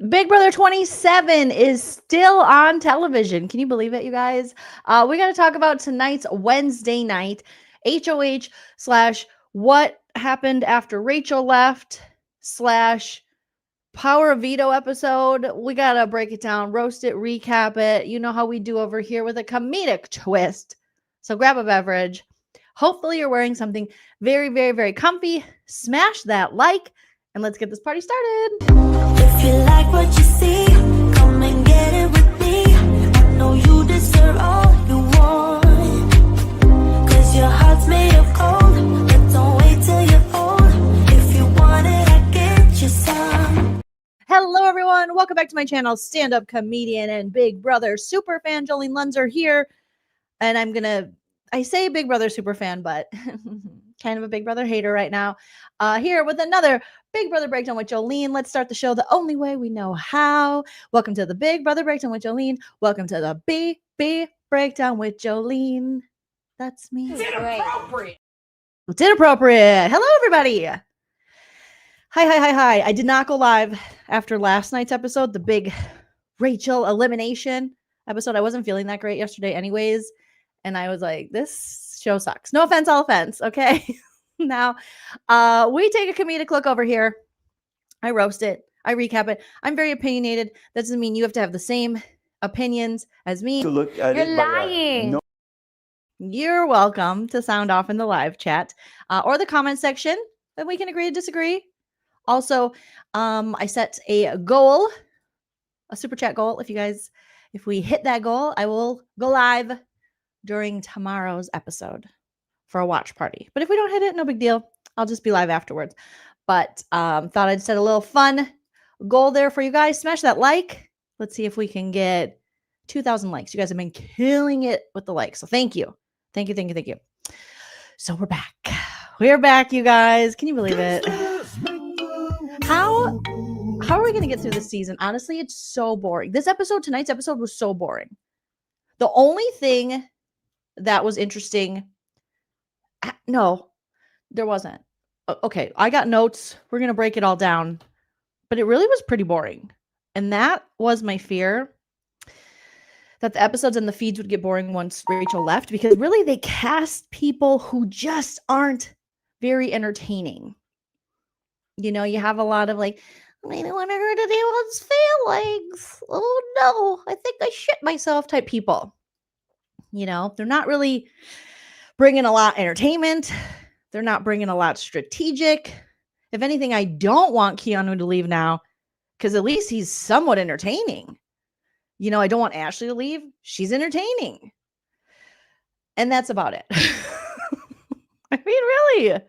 Big Brother 27 is still on television. Can you believe it, you guys? We got to talk about tonight's Wednesday night HOH / what happened after Rachel left / Power of Veto episode. We got to break it down, roast it, recap it. You know how we do over here with a comedic twist. So grab a beverage. Hopefully you're wearing something very, very, very comfy. Smash that like, and let's get this party started. If you like what you see, come and get it with me. I know you deserve all you want, 'cause your heart's made of gold, but don't wait till you're old. If you want it, I get you some. Hello, everyone. Welcome back to my channel. Stand-up comedian and Big Brother super fan Joleen Lunzer here. And I say Big Brother super fan, but kind of a Big Brother hater right now. Here with another Big Brother Breakdown with Joleen. Let's start the show the only way we know how. Welcome to the Big Brother Breakdown with Joleen. Welcome to the BB Breakdown with Joleen. That's me. It's inappropriate. It's inappropriate. Hello, everybody. Hi. I did not go live after last night's episode, the big Rachel elimination episode. I wasn't feeling that great yesterday anyways. And I was like, this show sucks. No offense, all offense. Okay. Now, we take a comedic look over here. I roast it. I recap it. I'm very opinionated. That doesn't mean you have to have the same opinions as me. To look at You're it by lying. You're welcome to sound off in the live chat or the comment section, and we can agree to disagree. Also, I set a goal, a super chat goal. If we hit that goal, I will go live during tomorrow's episode for a watch party. But if we don't hit it, no big deal. I'll just be live afterwards. But thought I'd set a little fun goal there for you guys. Smash that like. Let's see if we can get 2,000 likes. You guys have been killing it with the likes. So thank you. Thank you. So we're back. We're back, you guys. Can you believe it? How are we going to get through this season? Honestly, it's so boring. Tonight's episode was so boring. The only thing that was interesting, no, there wasn't. Okay, I got notes. We're going to break it all down. But it really was pretty boring. And that was my fear, that the episodes and the feeds would get boring once Rachel left, because really they cast people who just aren't very entertaining. You know, you have a lot of like, I don't want to hurt anyone's feelings. Oh no, I think I shit myself type people. You know, they're not really bringing a lot of entertainment. They're not bringing a lot strategic. If anything, I don't want Keanu to leave now, because at least he's somewhat entertaining. You know, I don't want Ashley to leave. She's entertaining. And that's about it. I mean, really,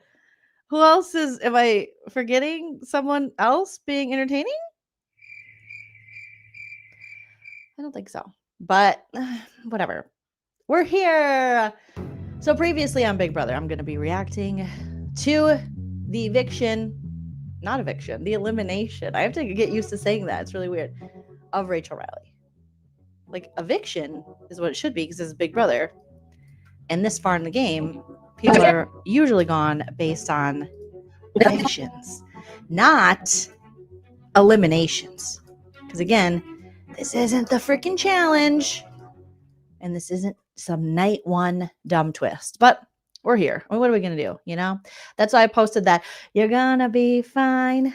who else am I forgetting someone else being entertaining? I don't think so, but whatever. We're here. So previously on Big Brother, I'm going to be reacting to the the elimination. I have to get used to saying that. It's really weird. Of Rachel Riley. Like, eviction is what it should be because it's Big Brother. And this far in the game, people are usually gone based on evictions, not eliminations. Because again, this isn't the freaking challenge. And this isn't some night one dumb twist. But we're here. I mean, what are we going to do? You know? That's why I posted that. You're going to be fine.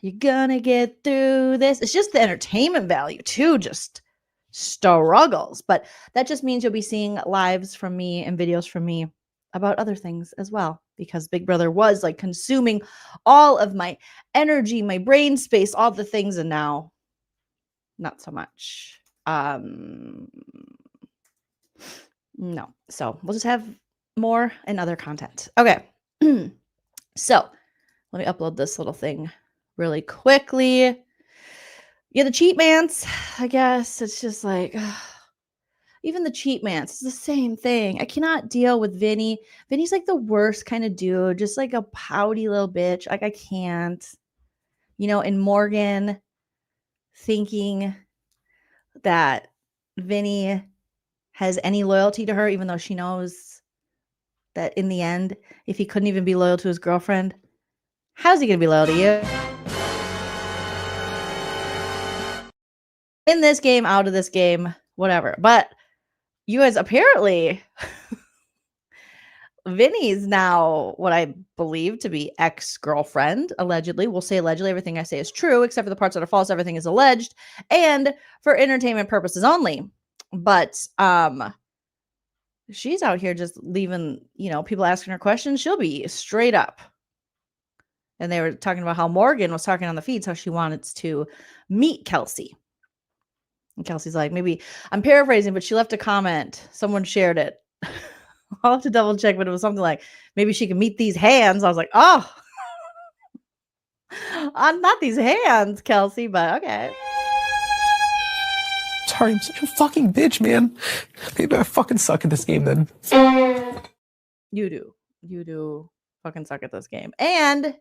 You're going to get through this. It's just the entertainment value, too. Just struggles. But that just means you'll be seeing lives from me and videos from me about other things as well, because Big Brother was like consuming all of my energy, my brain space, all the things, and now not so much. No. So we'll just have more and other content. Okay. So let me upload this little thing really quickly. Yeah, the cheat mans, I guess it's just like, even the cheat mans, it's the same thing. I cannot deal with Vinny. Vinny's like the worst kind of dude, just like a pouty little bitch. Like, I can't, you know, and Morgan thinking that Vinny has any loyalty to her, even though she knows that in the end, if he couldn't even be loyal to his girlfriend, how's he going to be loyal to you? in this game, out of this game, whatever. But you guys, apparently Vinny's now what I believe to be ex-girlfriend, allegedly. We'll say allegedly. Everything I say is true, except for the parts that are false. Everything is alleged and for entertainment purposes only. But she's out here just leaving, people asking her questions. She'll be straight up. And they were talking about how Morgan was talking on the feeds, how she wanted to meet Kelsey. And Kelsey's like, maybe, I'm paraphrasing, but she left a comment. Someone shared it. I'll have to double check, but it was something like, maybe she can meet these hands. I was like, oh, not these hands, Kelsey, but okay. Sorry, I'm such a fucking bitch, man. Maybe I fucking suck at this game then. You do. You do fucking suck at this game. And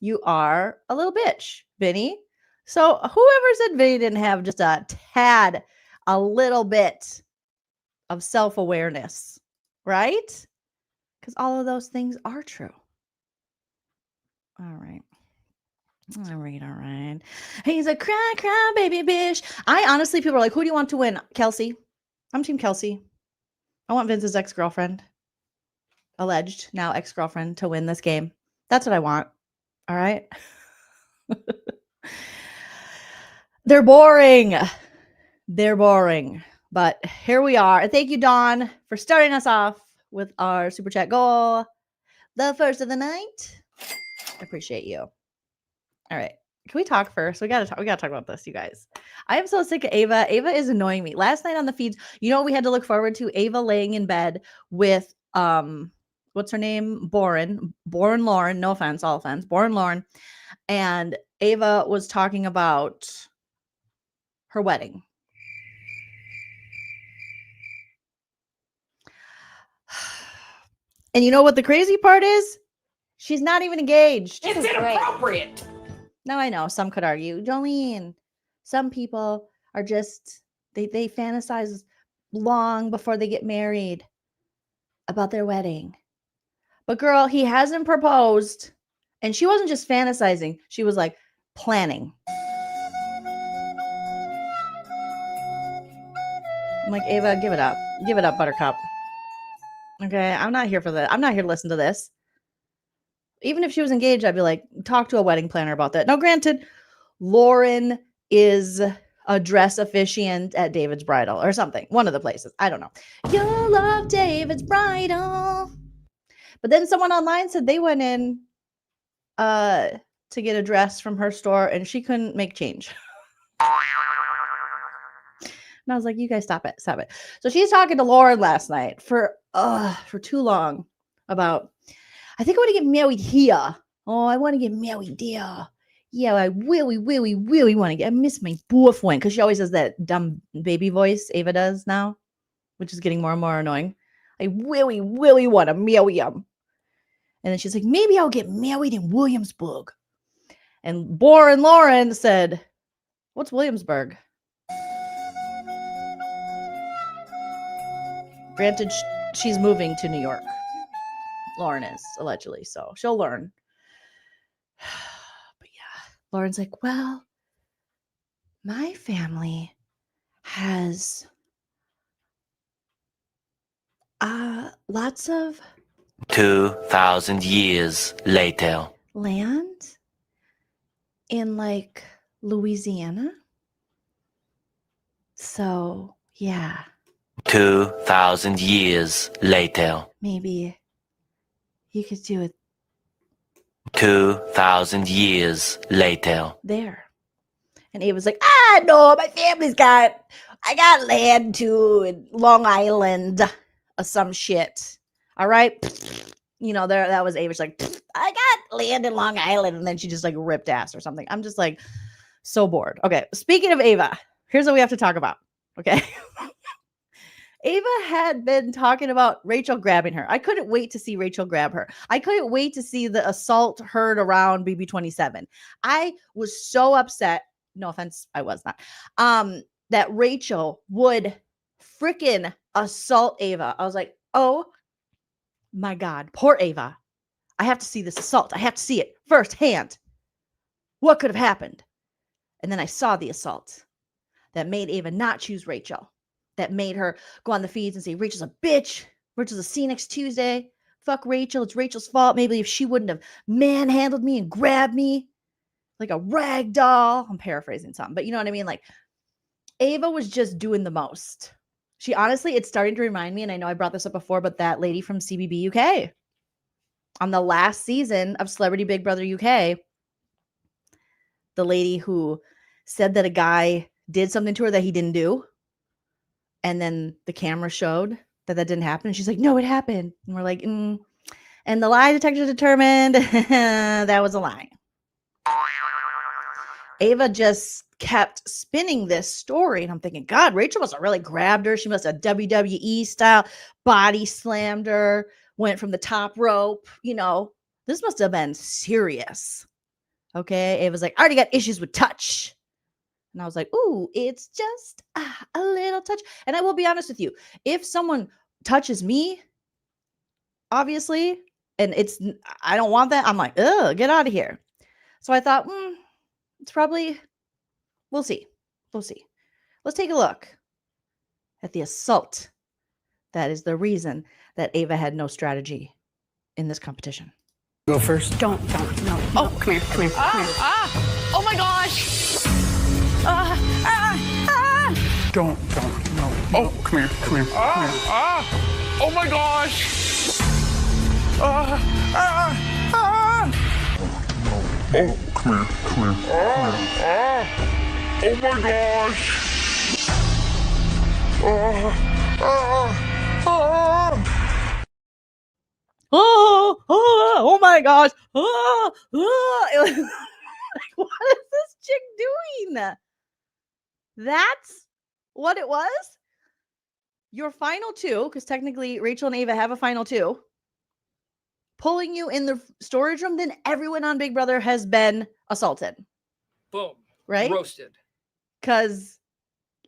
you are a little bitch, Vinny. So whoever said Vinny didn't have just a little bit of self-awareness, right? Because all of those things are true. All right. All right. He's a cry, baby bitch. I honestly, people are like, who do you want to win? Kelsey. I'm team Kelsey. I want Vince's ex-girlfriend, alleged now ex-girlfriend, to win this game. That's what I want. All right. They're boring. They're boring. But here we are. Thank you, Dawn, for starting us off with our super chat goal. The first of the night. I appreciate you. All right. Can we talk first? We gotta talk about this, you guys. I am so sick of Ava. Ava is annoying me. Last night on the feeds, we had to look forward to? Ava laying in bed with what's her name? Boren Lauren. No offense, all offense. Boren Lauren. And Ava was talking about her wedding. And you know what the crazy part is? She's not even engaged. It's inappropriate. Now I know some could argue, Jolene, some people are just, they fantasize long before they get married about their wedding. But girl, he hasn't proposed. And she wasn't just fantasizing. She was like planning. I'm like, Ava, give it up. Give it up, Buttercup. Okay, I'm not here for that. I'm not here to listen to this. Even if she was engaged, I'd be like, talk to a wedding planner about that. Now, granted, Lauren is a dress officiant at David's Bridal or something. One of the places. I don't know. You'll love David's Bridal. But then someone online said they went in to get a dress from her store and she couldn't make change. And I was like, you guys stop it. Stop it. So she's talking to Lauren last night for too long about, I think I want to get married here. Oh, I want to get married there. Yeah, I really want to get, I miss my boyfriend. Because she always has that dumb baby voice Ava does now, which is getting more and more annoying. I really want to marry him. And then she's like, maybe I'll get married in Williamsburg. And Boren Lauren said, what's Williamsburg? Granted, she's moving to New York. Lauren is, allegedly, so she'll learn. But yeah, Lauren's like, well, my family has lots of 2,000 years later. land in like Louisiana. So yeah, 2,000 years later. maybe you could do it 2,000 years later. there. And Ava's like, no, my family's I got land too in Long Island or some shit. All right. That was Ava. She's like, I got land in Long Island. And then she just like ripped ass or something. I'm just like so bored. Okay. Speaking of Ava, here's what we have to talk about. Okay. Ava had been talking about Rachel grabbing her. I couldn't wait to see Rachel grab her. I couldn't wait to see the assault heard around BB27. I was so upset. No offense, I was not. That Rachel would freaking assault Ava. I was like, oh my God, poor Ava. I have to see this assault. I have to see it firsthand. What could have happened? And then I saw the assault. that made Ava not choose Rachel, that made her go on the feeds and say, Rachel's a bitch. Rachel's a see next Tuesday. Fuck Rachel. It's Rachel's fault. Maybe if she wouldn't have manhandled me and grabbed me like a rag doll. I'm paraphrasing something, but you know what I mean? Like, Ava was just doing the most. She honestly, it's starting to remind me, and I know I brought this up before, but that lady from CBB UK on the last season of Celebrity Big Brother UK, the lady who said that a guy did something to her that he didn't do. And then the camera showed that didn't happen. And she's like, no, it happened. And we're like, And the lie detector determined that was a lie. Ava just kept spinning this story. And I'm thinking, God, Rachel must have really grabbed her. She must have WWE style body slammed her, went from the top rope. You know, this must have been serious. Okay. Ava's like, I already got issues with touch. And I was like, ooh, it's just a little touch. And I will be honest with you. If someone touches me, obviously, and I don't want that, I'm like, ugh, get out of here. So I thought, it's probably, we'll see. We'll see. Let's take a look at the assault. That is the reason that Ava had no strategy in this competition. Go first. Don't, no. Oh, come here. Oh my gosh. Don't, no. Oh, come here. Oh my gosh! Oh, come here. Oh my gosh! Oh my gosh. It was like, what is this chick doing? That's what it was? Your final two, because technically Rachel and Ava have a final two, pulling you in the storage room, then everyone on Big Brother has been assaulted. Boom. Right? Roasted. Because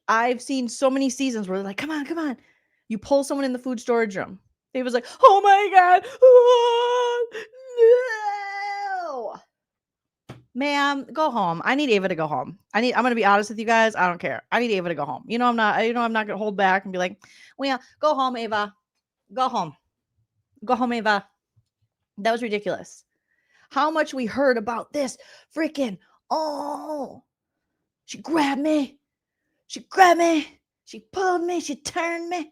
I've seen so many seasons where they're like, come on. You pull someone in the food storage room. Ava's like, oh my God. No. Ma'am, go home. I need Ava to go home. I'm going to be honest with you guys. I don't care. I need Ava to go home. I'm not going to hold back and be like, well, yeah, go home, Ava. Go home. Go home, Ava. That was ridiculous. How much we heard about this freaking, she grabbed me. She pulled me. She turned me.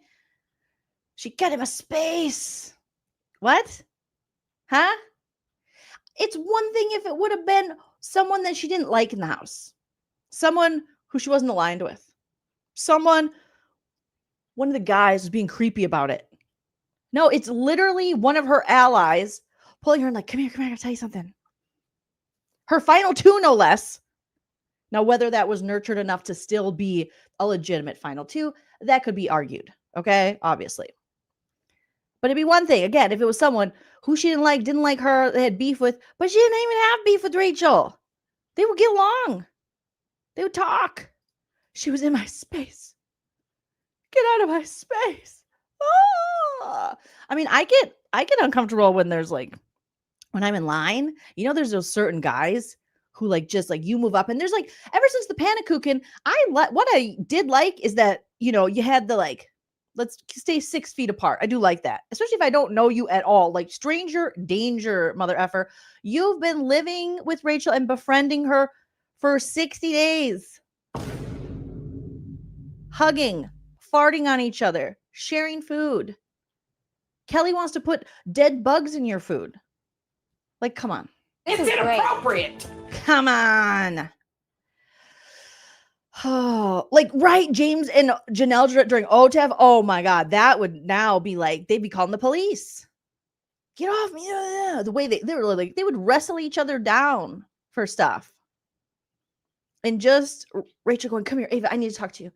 She got in my space. What? Huh? It's one thing if it would have been someone that she didn't like in the house. Someone who she wasn't aligned with. One of the guys was being creepy about it. No, it's literally one of her allies pulling her and like, come here, I gotta tell you something. Her final two, no less. Now, whether that was nurtured enough to still be a legitimate final two, that could be argued. Okay, obviously. But it'd be one thing, again, if it was someone who she didn't like her, they had beef with, but she didn't even have beef with Rachel. They would get along. They would talk. She was in my space. Get out of my space. Ah. I mean, I get uncomfortable when there's like, when I'm in line, there's those certain guys who like, just like you move up and there's like, ever since the Panakuchen, what I did like is that, you had the like, let's stay 6 feet apart. I do like that. Especially if I don't know you at all. Like stranger danger, mother effer. You've been living with Rachel and befriending her for 60 days. Hugging, farting on each other, sharing food. Kelly wants to put dead bugs in your food. Like, come on. it's inappropriate. Come on. Oh, like, right, James and Janelle during OTEV. Oh my God, that would now be like, they'd be calling the police. Get off me. The way they were like, they would wrestle each other down for stuff. And just Rachel going, come here, Ava, I need to talk to you.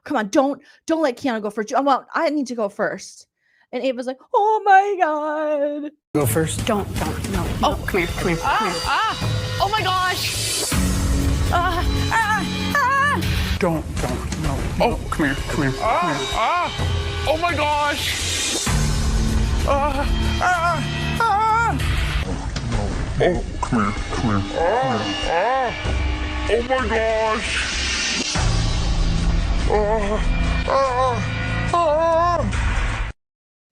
Come on, don't let Kiana go first. I need to go first. And Ava's like, oh my God. Go first. Don't, no. Oh, come here. Oh my gosh. Don't, no. Oh, come here. Oh my gosh! Oh, come here. Oh my gosh!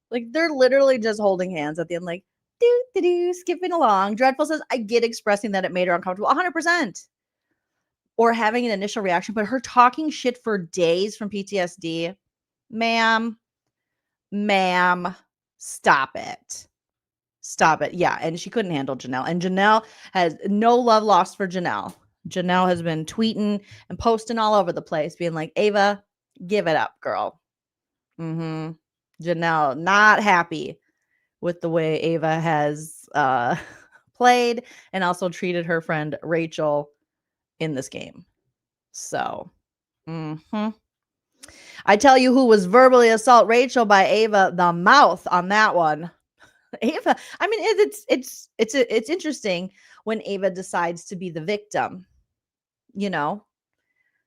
Like, they're literally just holding hands at the end, like, do, skipping along. Dreadful says, I get expressing that it made her uncomfortable. 100%. Or having an initial reaction, but her talking shit for days from PTSD, ma'am, stop it. Stop it. Yeah, and she couldn't handle Janelle. And Janelle has no love lost for Janelle. Janelle has been tweeting and posting all over the place, being like, Ava, give it up, girl. Janelle, not happy with the way Ava has played and also treated her friend Rachel in this game. So, I tell you who was verbally assault Rachel by Ava, the mouth on that one. Ava, I mean, it's interesting when Ava decides to be the victim, you know,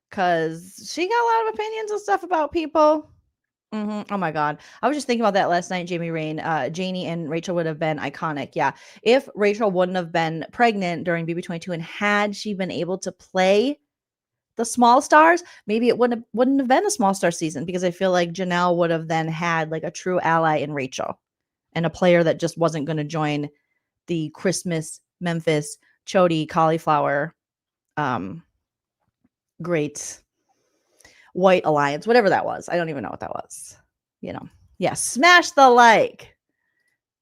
because she got a lot of opinions and stuff about people. Oh my God. I was just thinking about that last night, Jamie Rain. Janie and Rachel would have been iconic. Yeah. If Rachel wouldn't have been pregnant during BB22 and had she been able to play the small stars, maybe it wouldn't have been a small star season, because I feel like Janelle would have then had like a true ally in Rachel and a player that just wasn't going to join the Christmas, Memphis, Chody, cauliflower, great white alliance, whatever that was. I don't even know what that was. You know, yeah, smash the like.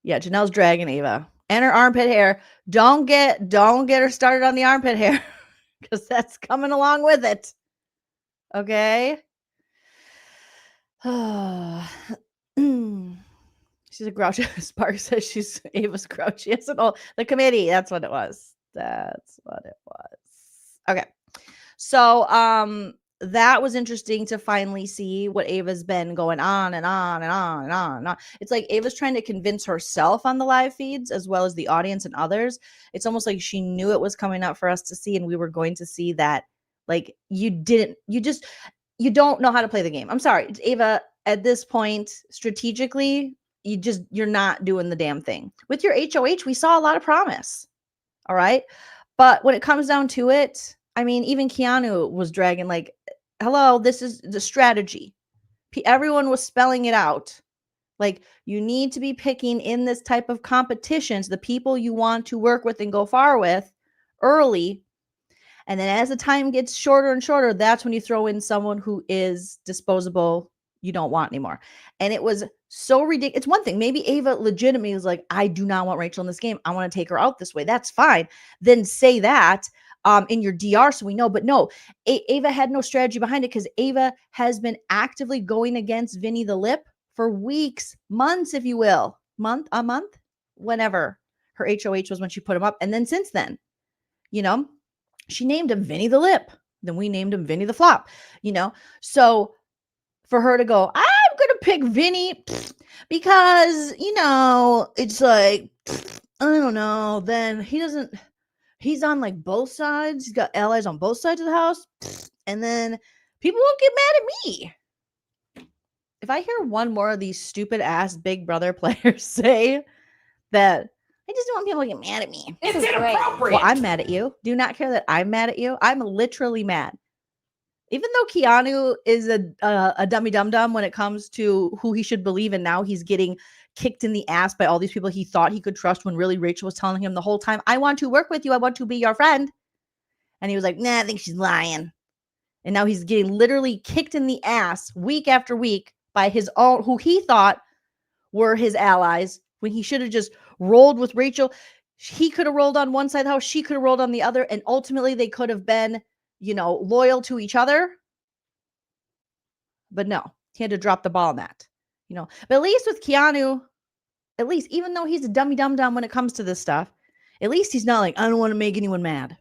Yeah, Janelle's dragging Ava and her armpit hair. Don't get her started on the armpit hair, because that's coming along with it. Okay. She's a grouchy. Spark says she's Ava's grouchy. The committee. That's what it was. Okay. So that was interesting to finally see what Ava's been going on and on and on and on and on. It's like Ava's trying to convince herself on the live feeds as well as the audience and others. It's almost like she knew it was coming up for us to see, and we were going to see that. Like, you don't know how to play the game. I'm sorry, Ava, at this point, strategically, you're not doing the damn thing. With your HOH, we saw a lot of promise. All right. But when it comes down to it, I mean, even Keanu was dragging, like, hello, this is the strategy. Everyone was spelling it out. Like, you need to be picking in this type of competitions the people you want to work with and go far with early. And then as the time gets shorter and shorter, that's when you throw in someone who is disposable, you don't want anymore. And it was so ridiculous. It's one thing. Maybe Ava legitimately is like, I do not want Rachel in this game. I want to take her out this way. That's fine. Then say that in your DR so we know. But no, Ava had no strategy behind it, because Ava has been actively going against Vinny the Lip for weeks, months, if you will. A month, whenever her HOH was, when she put him up. And then since then, you know, she named him Vinny the Lip. Then we named him Vinny the Flop, you know. So for her to go, I'm going to pick Vinny because, you know, it's like, I don't know. Then he's on like both sides. He's got allies on both sides of the house. And then people won't get mad at me. If I hear one more of these stupid ass Big Brother players say that, I just don't want people to get mad at me. It's inappropriate. Well, I'm mad at you. Do not care that I'm mad at you. I'm literally mad. Even though Keanu is a dummy dum-dum when it comes to who he should believe in, now he's getting kicked in the ass by all these people he thought he could trust, when really Rachel was telling him the whole time, I want to work with you. I want to be your friend. And he was like, nah, I think she's lying. And now he's getting literally kicked in the ass week after week by his own, who he thought were his allies, when he should have just rolled with Rachel. He could have rolled on one side of the house. She could have rolled on the other. And ultimately they could have been, you know, loyal to each other. But no, he had to drop the ball on that, you know. But at least with Keanu, at least, even though he's a dummy dum-dum when it comes to this stuff, at least he's not like, I don't want to make anyone mad.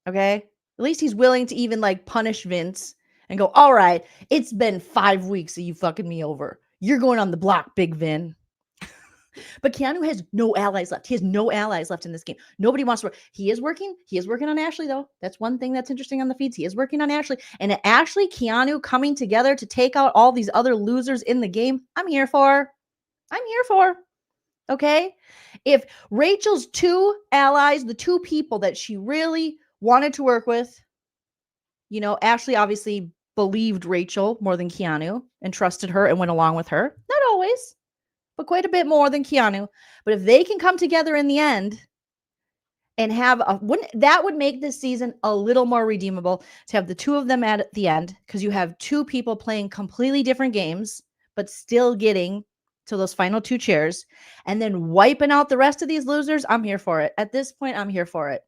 Okay? At least he's willing to even like punish Vince and go, all right, it's been 5 weeks that you fucking me over. You're going on the block, Big Vin. But Keanu has no allies left. He has no allies left in this game. Nobody wants to work. He is working on Ashley, though. That's one thing that's interesting on the feeds. He is working on Ashley. And Ashley, Keanu coming together to take out all these other losers in the game, I'm here for. Okay? If Rachel's two allies, the two people that she really wanted to work with, you know, Ashley obviously believed Rachel more than Keanu and trusted her and went along with her. Not always, but quite a bit more than Keanu. But if they can come together in the end and have that would make this season a little more redeemable to have the two of them at the end, because you have two people playing completely different games, but still getting to those final two chairs and then wiping out the rest of these losers. I'm here for it. At this point, I'm here for it.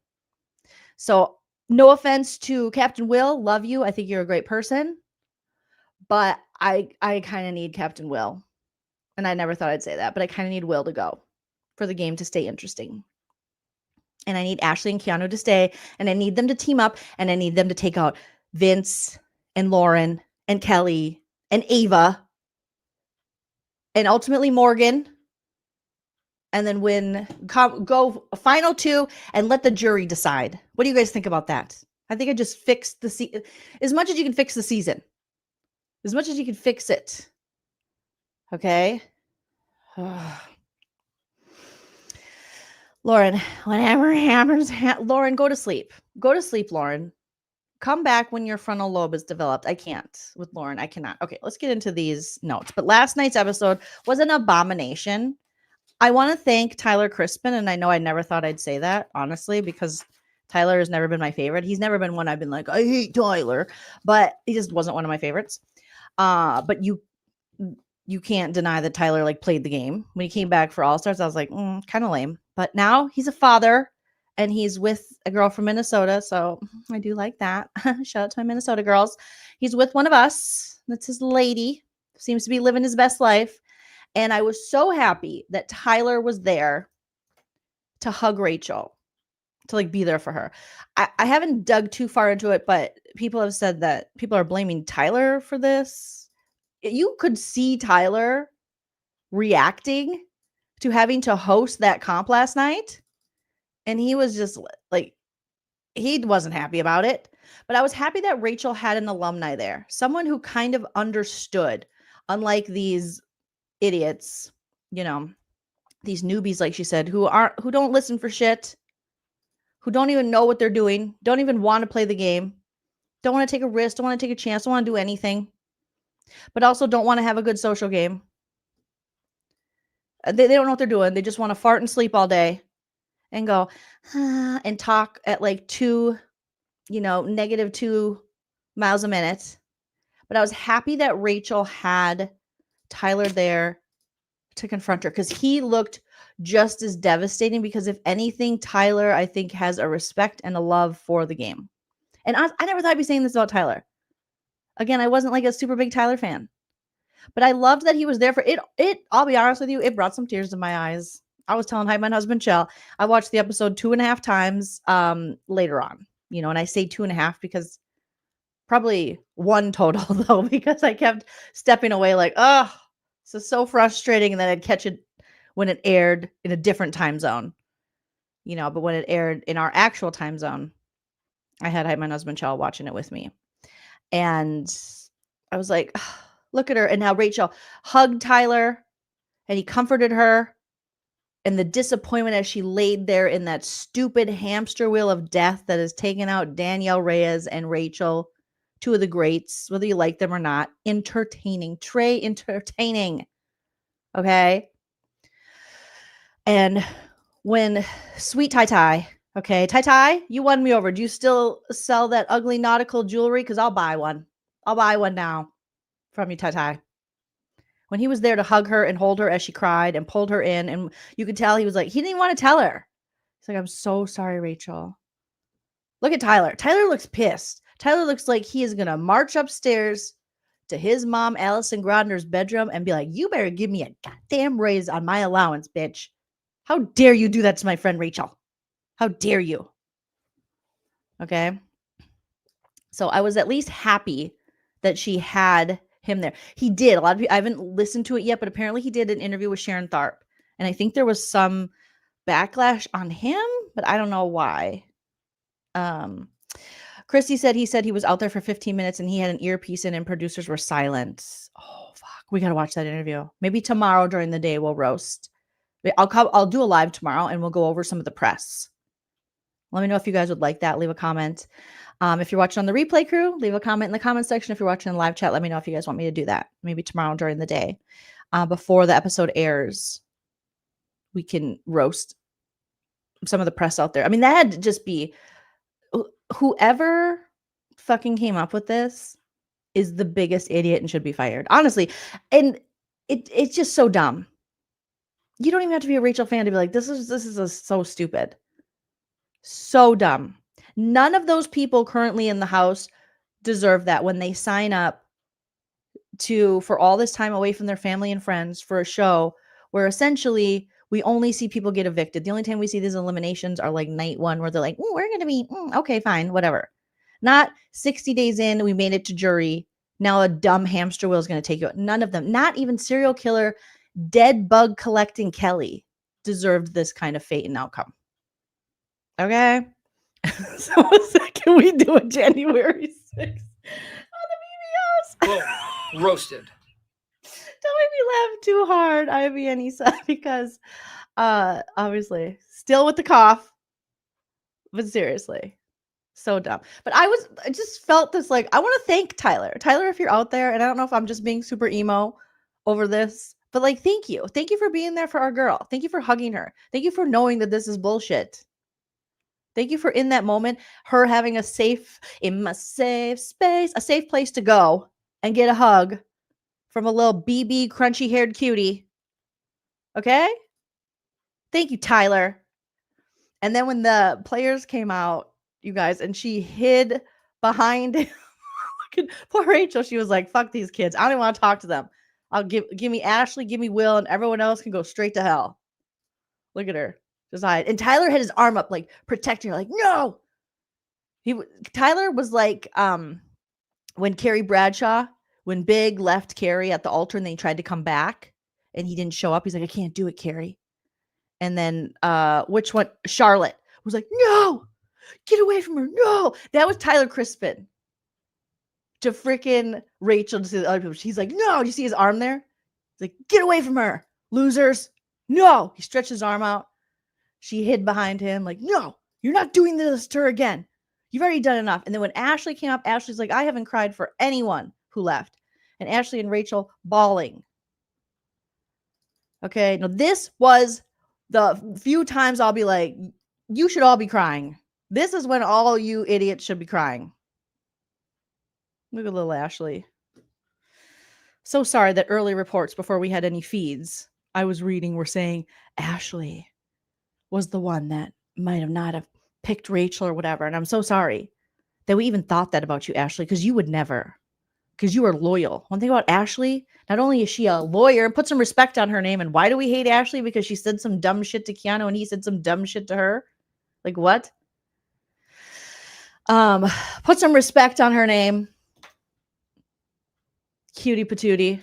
So no offense to Captain Will. Love you. I think you're a great person. But I kind of need Captain Will. And I never thought I'd say that, but I kind of need Will to go for the game to stay interesting. And I need Ashley and Keanu to stay, and I need them to team up, and I need them to take out Vince and Lauren and Kelly and Ava and ultimately Morgan, and then go final two and let the jury decide. What do you guys think about that? I think I just fixed the as much as you can fix the season, as much as you can fix it. Okay. Lauren, whatever happens, Lauren, go to sleep. Go to sleep, Lauren. Come back when your frontal lobe is developed. I can't with Lauren. I cannot. Okay, let's get into these notes. But last night's episode was an abomination. I want to thank Tyler Crispin, and I know I never thought I'd say that, honestly, because Tyler has never been my favorite. He's never been one I've been like, I hate Tyler, but he just wasn't one of my favorites. But you can't deny that Tyler like played the game. When he came back for All Stars, I was like, kind of lame. But now he's a father and he's with a girl from Minnesota. So I do like that. Shout out to my Minnesota girls. He's with one of us. That's his lady. Seems to be living his best life. And I was so happy that Tyler was there to hug Rachel, to like be there for her. I haven't dug too far into it, but people have said that people are blaming Tyler for this. You could see Tyler reacting to having to host that comp last night. And he was just like, he wasn't happy about it. But I was happy that Rachel had an alumni there, someone who kind of understood, unlike these idiots, you know, these newbies, like she said, who don't listen for shit, who don't even know what they're doing, don't even want to play the game, don't want to take a risk, don't want to take a chance, don't want to do anything, but also don't want to have a good social game. They don't know what they're doing. They just want to fart and sleep all day and go and talk at like -2 miles a minute. But I was happy that Rachel had Tyler there to confront her, because he looked just as devastating, because if anything, Tyler, I think, has a respect and a love for the game. And I never thought I'd be saying this about Tyler. Again, I wasn't like a super big Tyler fan. But I loved that he was there for it. I'll be honest with you, it brought some tears to my eyes. I was telling my husband, Chell, I watched the episode 2.5 times later on. And I say 2.5 because probably 1 total, though, because I kept stepping away like, oh, this is so frustrating. And then I'd catch it when it aired in a different time zone. But when it aired in our actual time zone, I had my husband, Chell, watching it with me. And I was like, oh, look at her. And now Rachel hugged Tyler and he comforted her. And the disappointment as she laid there in that stupid hamster wheel of death that has taken out Danielle Reyes and Rachel, 2 of the greats, whether you like them or not. Entertaining. Trey, entertaining. Okay. And when sweet Tai, okay, Tai, you won me over. Do you still sell that ugly nautical jewelry? Because I'll buy one. I'll buy one now from you, Tai. When he was there to hug her and hold her as she cried and pulled her in, and you could tell he was like, he didn't even want to tell her. He's like, I'm so sorry, Rachel. Look at Tyler. Tyler looks pissed. Tyler looks like he is going to march upstairs to his mom, Allison Grodner's bedroom, and be like, you better give me a goddamn raise on my allowance, bitch. How dare you do that to my friend Rachel? How dare you? Okay. So I was at least happy that she had him there. He did. A lot of people, I haven't listened to it yet, but apparently he did an interview with Sharon Tharp. And I think there was some backlash on him, but I don't know why. Christy said he was out there for 15 minutes and he had an earpiece in and producers were silent. Oh, fuck. We got to watch that interview. Maybe tomorrow during the day we'll roast. I'll do a live tomorrow and we'll go over some of the press. Let me know if you guys would like that. Leave a comment. If you're watching on the replay crew, leave a comment in the comment section. If you're watching in live chat, let me know if you guys want me to do that. Maybe tomorrow during the day, before the episode airs, we can roast some of the press out there. I mean, that had to just be whoever fucking came up with this is the biggest idiot and should be fired, honestly. And it's just so dumb. You don't even have to be a Rachel fan to be like, this is so stupid. So dumb. None of those people currently in the house deserve that when they sign up for all this time away from their family and friends for a show where essentially we only see people get evicted. The only time we see these eliminations are like night one where they're like, we're going to be, okay, fine, whatever. Not 60 days in, we made it to jury. Now a dumb hamster wheel is going to take you out. None of them, not even serial killer, dead bug collecting Kelly deserved this kind of fate and outcome. Okay? So can we do a January 6th on the BBS? Boom. Roasted. Don't make me laugh too hard, Ivy and Issa, because obviously still with the cough, but seriously, so dumb. But I just felt this, like, I want to thank Tyler. Tyler, if you're out there, and I don't know if I'm just being super emo over this, but like, thank you. Thank you for being there for our girl. Thank you for hugging her. Thank you for knowing that this is bullshit. Thank you for, in that moment, her having a safe space, a safe place to go and get a hug from a little BB crunchy haired cutie. Okay? Thank you, Tyler. And then when the players came out, you guys, and she hid behind poor Rachel, she was like, fuck these kids. I don't even want to talk to them. I'll give me Ashley, give me Will, and everyone else can go straight to hell. Look at her. Just hide. And Tyler had his arm up, like protecting her, like, no. Tyler was like when Carrie Bradshaw, when Big left Carrie at the altar and they tried to come back and he didn't show up. He's like, I can't do it, Carrie. And then which one? Charlotte was like, no, get away from her. No. That was Tyler Crispin to freaking Rachel, to see the other people. She's like, no. Do you see his arm there? He's like, get away from her, losers. No. He stretched his arm out. She hid behind him like, no, you're not doing this to her again. You've already done enough. And then when Ashley came up, Ashley's like, I haven't cried for anyone who left. And Ashley and Rachel bawling. Okay. Now this was the few times I'll be like, you should all be crying. This is when all you idiots should be crying. Look at little Ashley. So sorry that early reports before we had any feeds I was reading were saying Ashley was the one that might have not have picked Rachel or whatever. And I'm so sorry that we even thought that about you, Ashley, because you would never, because you are loyal. One thing about Ashley, not only is she a lawyer, put some respect on her name. And why do we hate Ashley? Because she said some dumb shit to Keanu and he said some dumb shit to her. Like what? Put some respect on her name. Cutie patootie.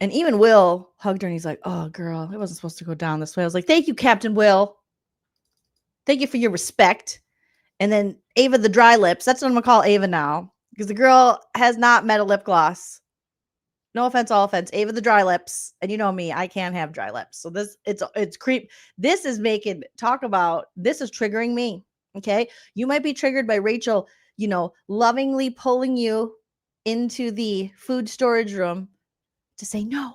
And even Will hugged her and he's like, oh, girl, it wasn't supposed to go down this way. I was like, thank you, Captain Will. Thank you for your respect. And then Ava the dry lips. That's what I'm going to call Ava now. Because the girl has not met a lip gloss. No offense, all offense. Ava the dry lips. And you know me, I can't have dry lips. So it's creep. This is this is triggering me. Okay. You might be triggered by Rachel, lovingly pulling you into the food storage room to say, no,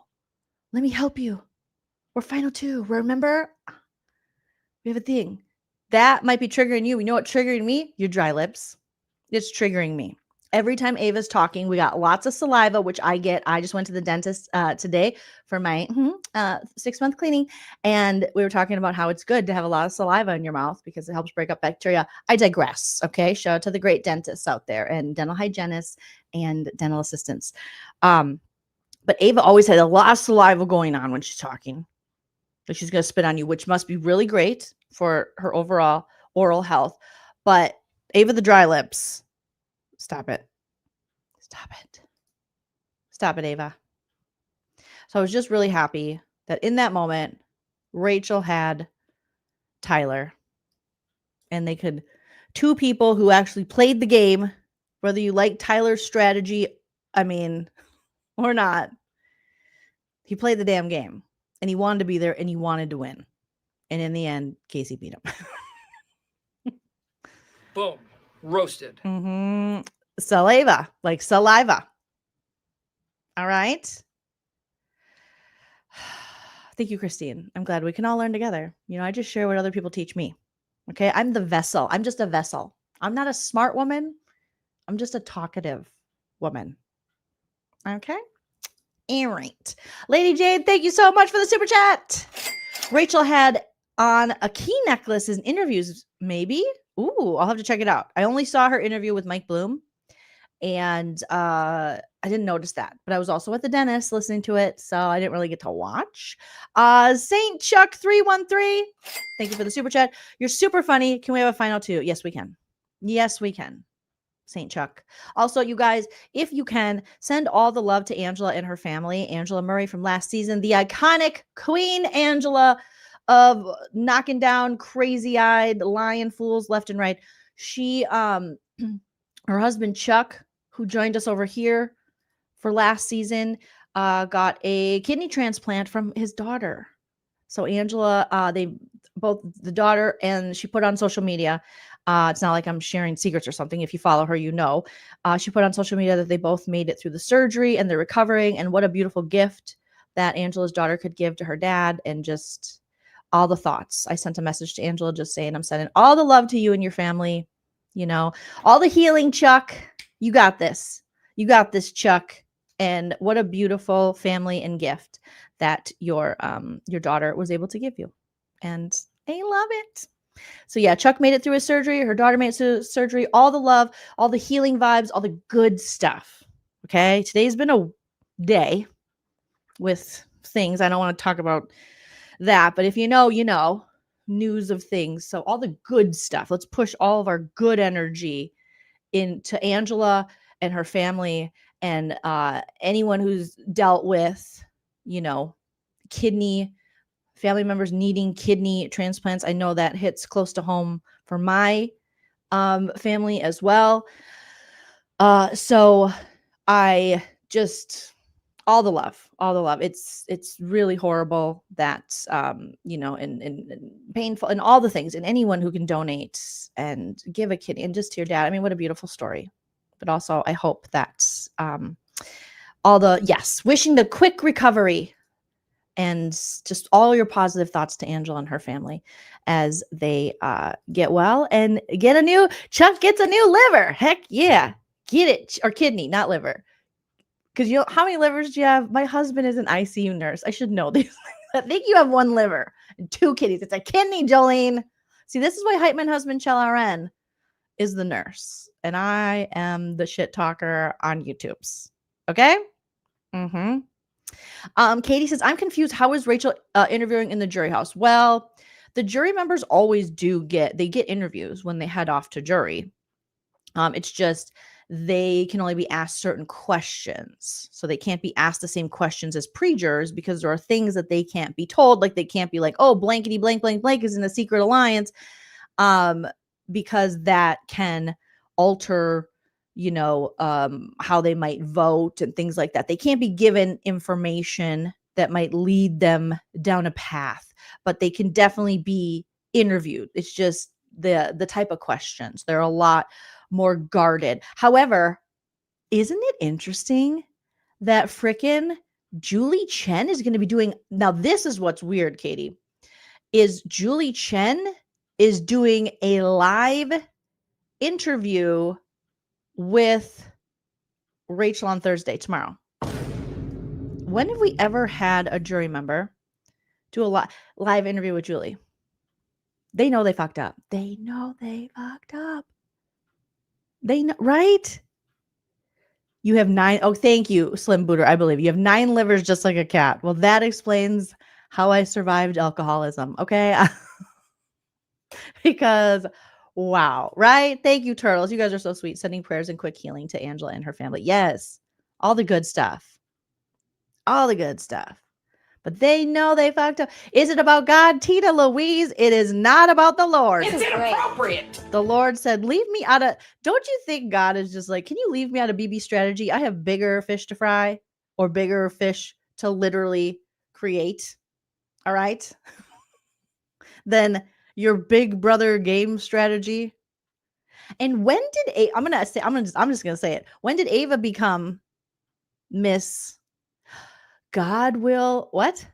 let me help you. We're final two. Remember? We have a thing. That might be triggering you. We know what triggering me? Your dry lips. It's triggering me. Every time Ava's talking, we got lots of saliva, which I get. I just went to the dentist today for my 6-month cleaning. And we were talking about how it's good to have a lot of saliva in your mouth because it helps break up bacteria. I digress. Okay. Shout out to the great dentists out there and dental hygienists and dental assistants. But Ava always had a lot of saliva going on when she's talking. Like she's going to spit on you, which must be really great for her overall oral health. But Ava the dry lips, stop it. Stop it. Stop it, Ava. So I was just really happy that in that moment, Rachel had Tyler. And they could, two people who actually played the game, whether you like Tyler's strategy, or not, he played the damn game and he wanted to be there and he wanted to win. And in the end, Casey beat him. Boom. Roasted. Saliva, like saliva. All right. Thank you, Christine. I'm glad we can all learn together. You know, I just share what other people teach me. Okay. I'm the vessel. I'm just a vessel. I'm not a smart woman. I'm just a talkative woman. Okay. All right. Lady Jade, thank you so much for the super chat. Rachel had on a key necklace in interviews, maybe. Ooh, I'll have to check it out. I only saw her interview with Mike Bloom, and I didn't notice that. But I was also at the dentist listening to it, so I didn't really get to watch. Saint Chuck 313, thank you for the super chat. You're super funny. Can we have a final two? Yes, we can. Yes, we can. Saint Chuck. Also, you guys, if you can, send all the love to Angela and her family. Angela Murray from last season, the iconic Queen Angela of knocking down crazy-eyed lion fools left and right. She, her husband Chuck, who joined us over here for last season, got a kidney transplant from his daughter. So Angela, they both, the daughter, and she put on social media. It's not like I'm sharing secrets or something. If you follow her, you know. She put on social media that they both made it through the surgery and they're recovering. And what a beautiful gift that Angela's daughter could give to her dad, and just all the thoughts. I sent a message to Angela just saying, I'm sending all the love to you and your family. You know, all the healing, Chuck. You got this. You got this, Chuck. And what a beautiful family and gift that your daughter was able to give you. And I love it. So yeah, Chuck made it through his surgery. Her daughter made it through surgery. All the love, all the healing vibes, all the good stuff. Okay. Today's been a day with things. I don't want to talk about that, but if you know, you know, news of things. So all the good stuff. Let's push all of our good energy into Angela and her family, and anyone who's dealt with, you know, kidney family members needing kidney transplants. I know that hits close to home for my family as well. So I just, all the love. It's really horrible that, you know, and painful and all the things, and anyone who can donate and give a kidney, and just to your dad. I mean, what a beautiful story. But also I hope that wishing the quick recovery, and just all your positive thoughts to Angela and her family as they get well and get Chuck gets a new liver. Heck yeah. Get it. Or kidney, not liver. Because you know, how many livers do you have? My husband is an ICU nurse. I should know these. I think you have one liver and two kidneys. It's a kidney, Jolene. See, this is why Heitman husband Chell RN is the nurse. And I am the shit talker on YouTube's. Okay? Katie says, I'm confused. How is Rachel interviewing in the jury house? Well, the jury members always get interviews when they head off to jury. It's just they can only be asked certain questions. So they can't be asked the same questions as pre-jurors, because there are things that they can't be told. Like they can't be like, oh, blankety blank blank blank is in a secret alliance, because that can alter, you know, how they might vote and things like that. They can't be given information that might lead them down a path, but they can definitely be interviewed. It's just the type of questions. They're a lot more guarded. However, isn't it interesting that frickin' Julie Chen is going to be doing, now this is what's weird, Katie, is Julie Chen is doing a live interview with Rachel on Thursday, tomorrow. When have we ever had a jury member do a live interview with Julie? They know they fucked up. They know they fucked up. They know, right? You have 9. Oh, thank you, Slim Booter. I believe you have 9 livers just like a cat. Well, that explains how I survived alcoholism. Okay. Because wow, right? Thank you, Turtles. You guys are so sweet. Sending prayers and quick healing to Angela and her family. Yes. All the good stuff. All the good stuff. But they know they fucked up. Is it about God, Tina Louise? It is not about the Lord. It's inappropriate. The Lord said, leave me out of, don't you think God is just like, can you leave me out of BB strategy? I have bigger fish to fry, or bigger fish to literally create. All right. Then your big brother game strategy. And when did I'm just gonna say it. When did Ava become Miss God will what?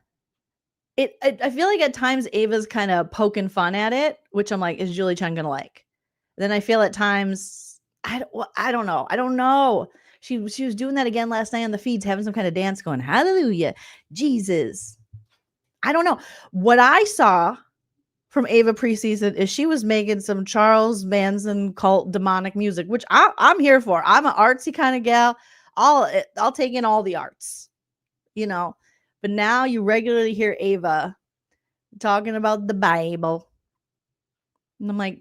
I feel like at times Ava's kind of poking fun at it, which I'm like, is Julie Chen gonna like? Then I feel at times I don't know. I don't know. She was doing that again last night on the feeds, having some kind of dance going, hallelujah, Jesus. I don't know. What I saw from Ava preseason is she was making some Charles Manson cult demonic music, which I'm here for. I'm an artsy kind of gal. I'll take in all the arts, you know. But now you regularly hear Ava talking about the Bible. And I'm like,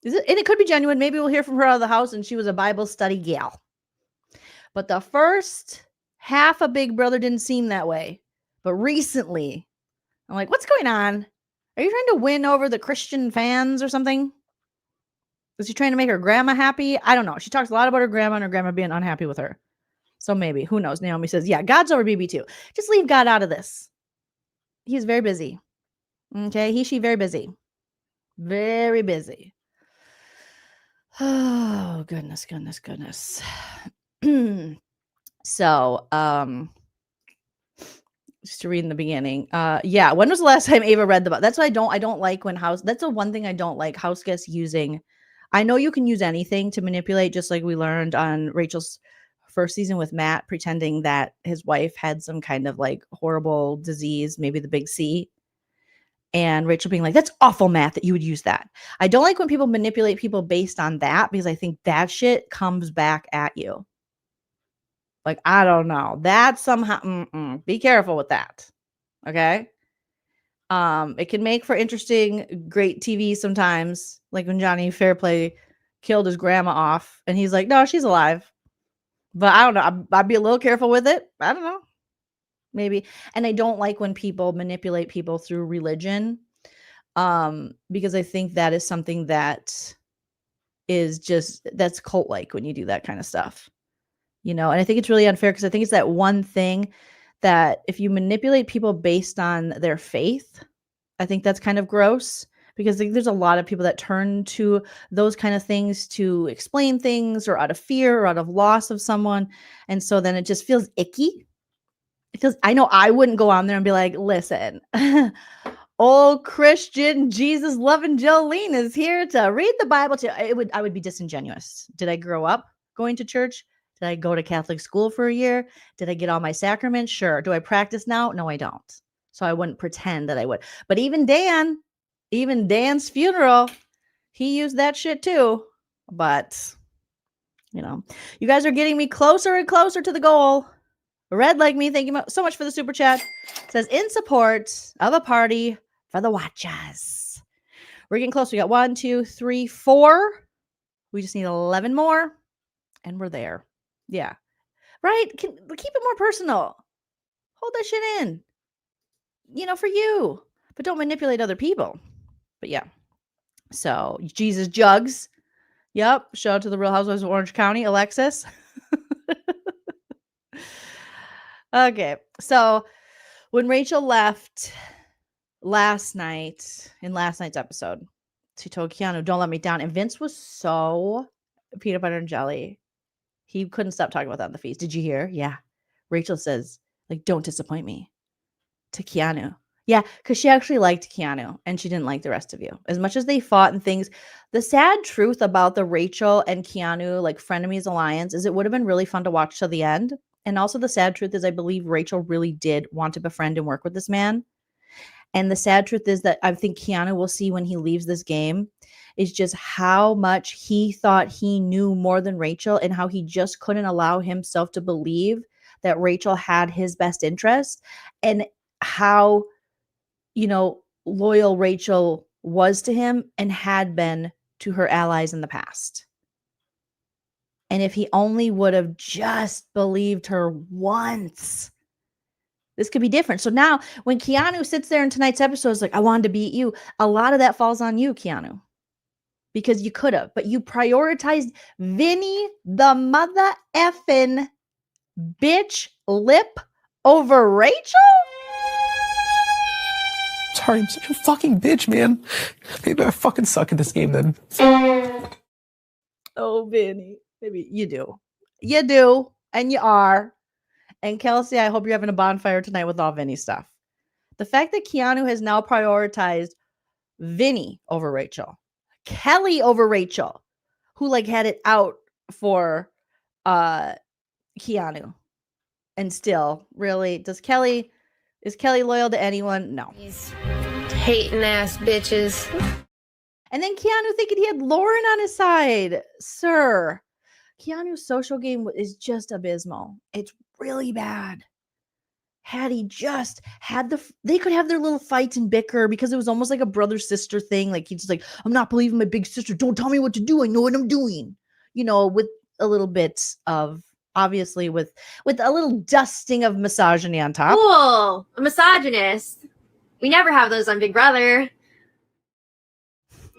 is it? And it could be genuine. Maybe we'll hear from her out of the house and she was a Bible study gal. But the first half of Big Brother didn't seem that way. But recently, I'm like, what's going on? Are you trying to win over the Christian fans or something? Is she trying to make her grandma happy? I don't know. She talks a lot about her grandma and her grandma being unhappy with her. So maybe, who knows? Naomi says, yeah, God's over BB too. Just leave God out of this. He's very busy. Okay, she very busy. Very busy. Oh, goodness. So, just to read in the beginning. Yeah, when was the last time Ava read the book? That's what I don't like when that's the one thing I don't like, house guests using. I know you can use anything to manipulate, just like we learned on Rachel's first season with Matt pretending that his wife had some kind of like horrible disease, maybe the big C. And Rachel being like, that's awful, Matt, that you would use that. I don't like when people manipulate people based on that because I think that shit comes back at you. Like, I don't know. That somehow, be careful with that. Okay? It can make for interesting, great TV sometimes. Like when Johnny Fairplay killed his grandma off and he's like, no, she's alive. But I don't know. I'd be a little careful with it. I don't know. Maybe. And I don't like when people manipulate people through religion. Because I think that is something that is that's cult-like when you do that kind of stuff. You know, and I think it's really unfair because I think it's that one thing that if you manipulate people based on their faith, I think that's kind of gross because there's a lot of people that turn to those kind of things to explain things or out of fear or out of loss of someone. And so then it just feels icky. I know I wouldn't go on there and be like, listen, old Christian Jesus loving Joleen is here to read the Bible to I would be disingenuous. Did I grow up going to church? Did I go to Catholic school for a year? Did I get all my sacraments? Sure. Do I practice now? No, I don't. So I wouldn't pretend that I would. But even Dan's funeral, he used that shit too. But, you know, you guys are getting me closer and closer to the goal. Red Like Me, thank you so much for the super chat. It says, in support of a party for the watchers. We're getting close. We got 1, 2, 3, 4. We just need 11 more. And we're there. Yeah. Right? Keep it more personal. Hold that shit in. You know, for you. But don't manipulate other people. But yeah. So, Jesus Jugs. Yep. Shout out to the Real Housewives of Orange County, Alexis. Okay. So, when Rachel left last night's episode, she told Keanu, don't let me down. And Vince was so peanut butter and jelly. He couldn't stop talking about that on the feeds. Did you hear? Yeah. Rachel says, like, don't disappoint me to Keanu. Yeah, because she actually liked Keanu and she didn't like the rest of you. As much as they fought and things, the sad truth about the Rachel and Keanu, like, frenemies alliance is it would have been really fun to watch till the end. And also the sad truth is I believe Rachel really did want to befriend and work with this man. And the sad truth is that I think Keanu will see when he leaves this game is just how much he thought he knew more than Rachel and how he just couldn't allow himself to believe that Rachel had his best interest and how, you know, loyal Rachel was to him and had been to her allies in the past. And if he only would have just believed her once, this could be different. So now when Keanu sits there in tonight's episode, is like, I wanted to beat you. A lot of that falls on you, Keanu. Because you could have, but you prioritized Vinny the mother effing bitch lip over Rachel? Sorry, I'm such a fucking bitch, man. Maybe I fucking suck at this game then. Oh, Vinny. Maybe you do. You do. And you are. And Kelsey, I hope you're having a bonfire tonight with all Vinny stuff. The fact that Keanu has now prioritized Vinny over Rachel, Kelly over Rachel, who like had it out for Keanu. And still, really, is Kelly loyal to anyone? No. These hating ass bitches. And then Keanu thinking he had Lauren on his side. Sir, Keanu's social game is just abysmal. It's really bad. Had he just had they could have their little fights and bicker because it was almost like a brother-sister thing. Like he's just like, I'm not believing my big sister. Don't tell me what to do. I know what I'm doing. You know, with a little bit of, obviously with a little dusting of misogyny on top. Cool. A misogynist. We never have those on Big Brother.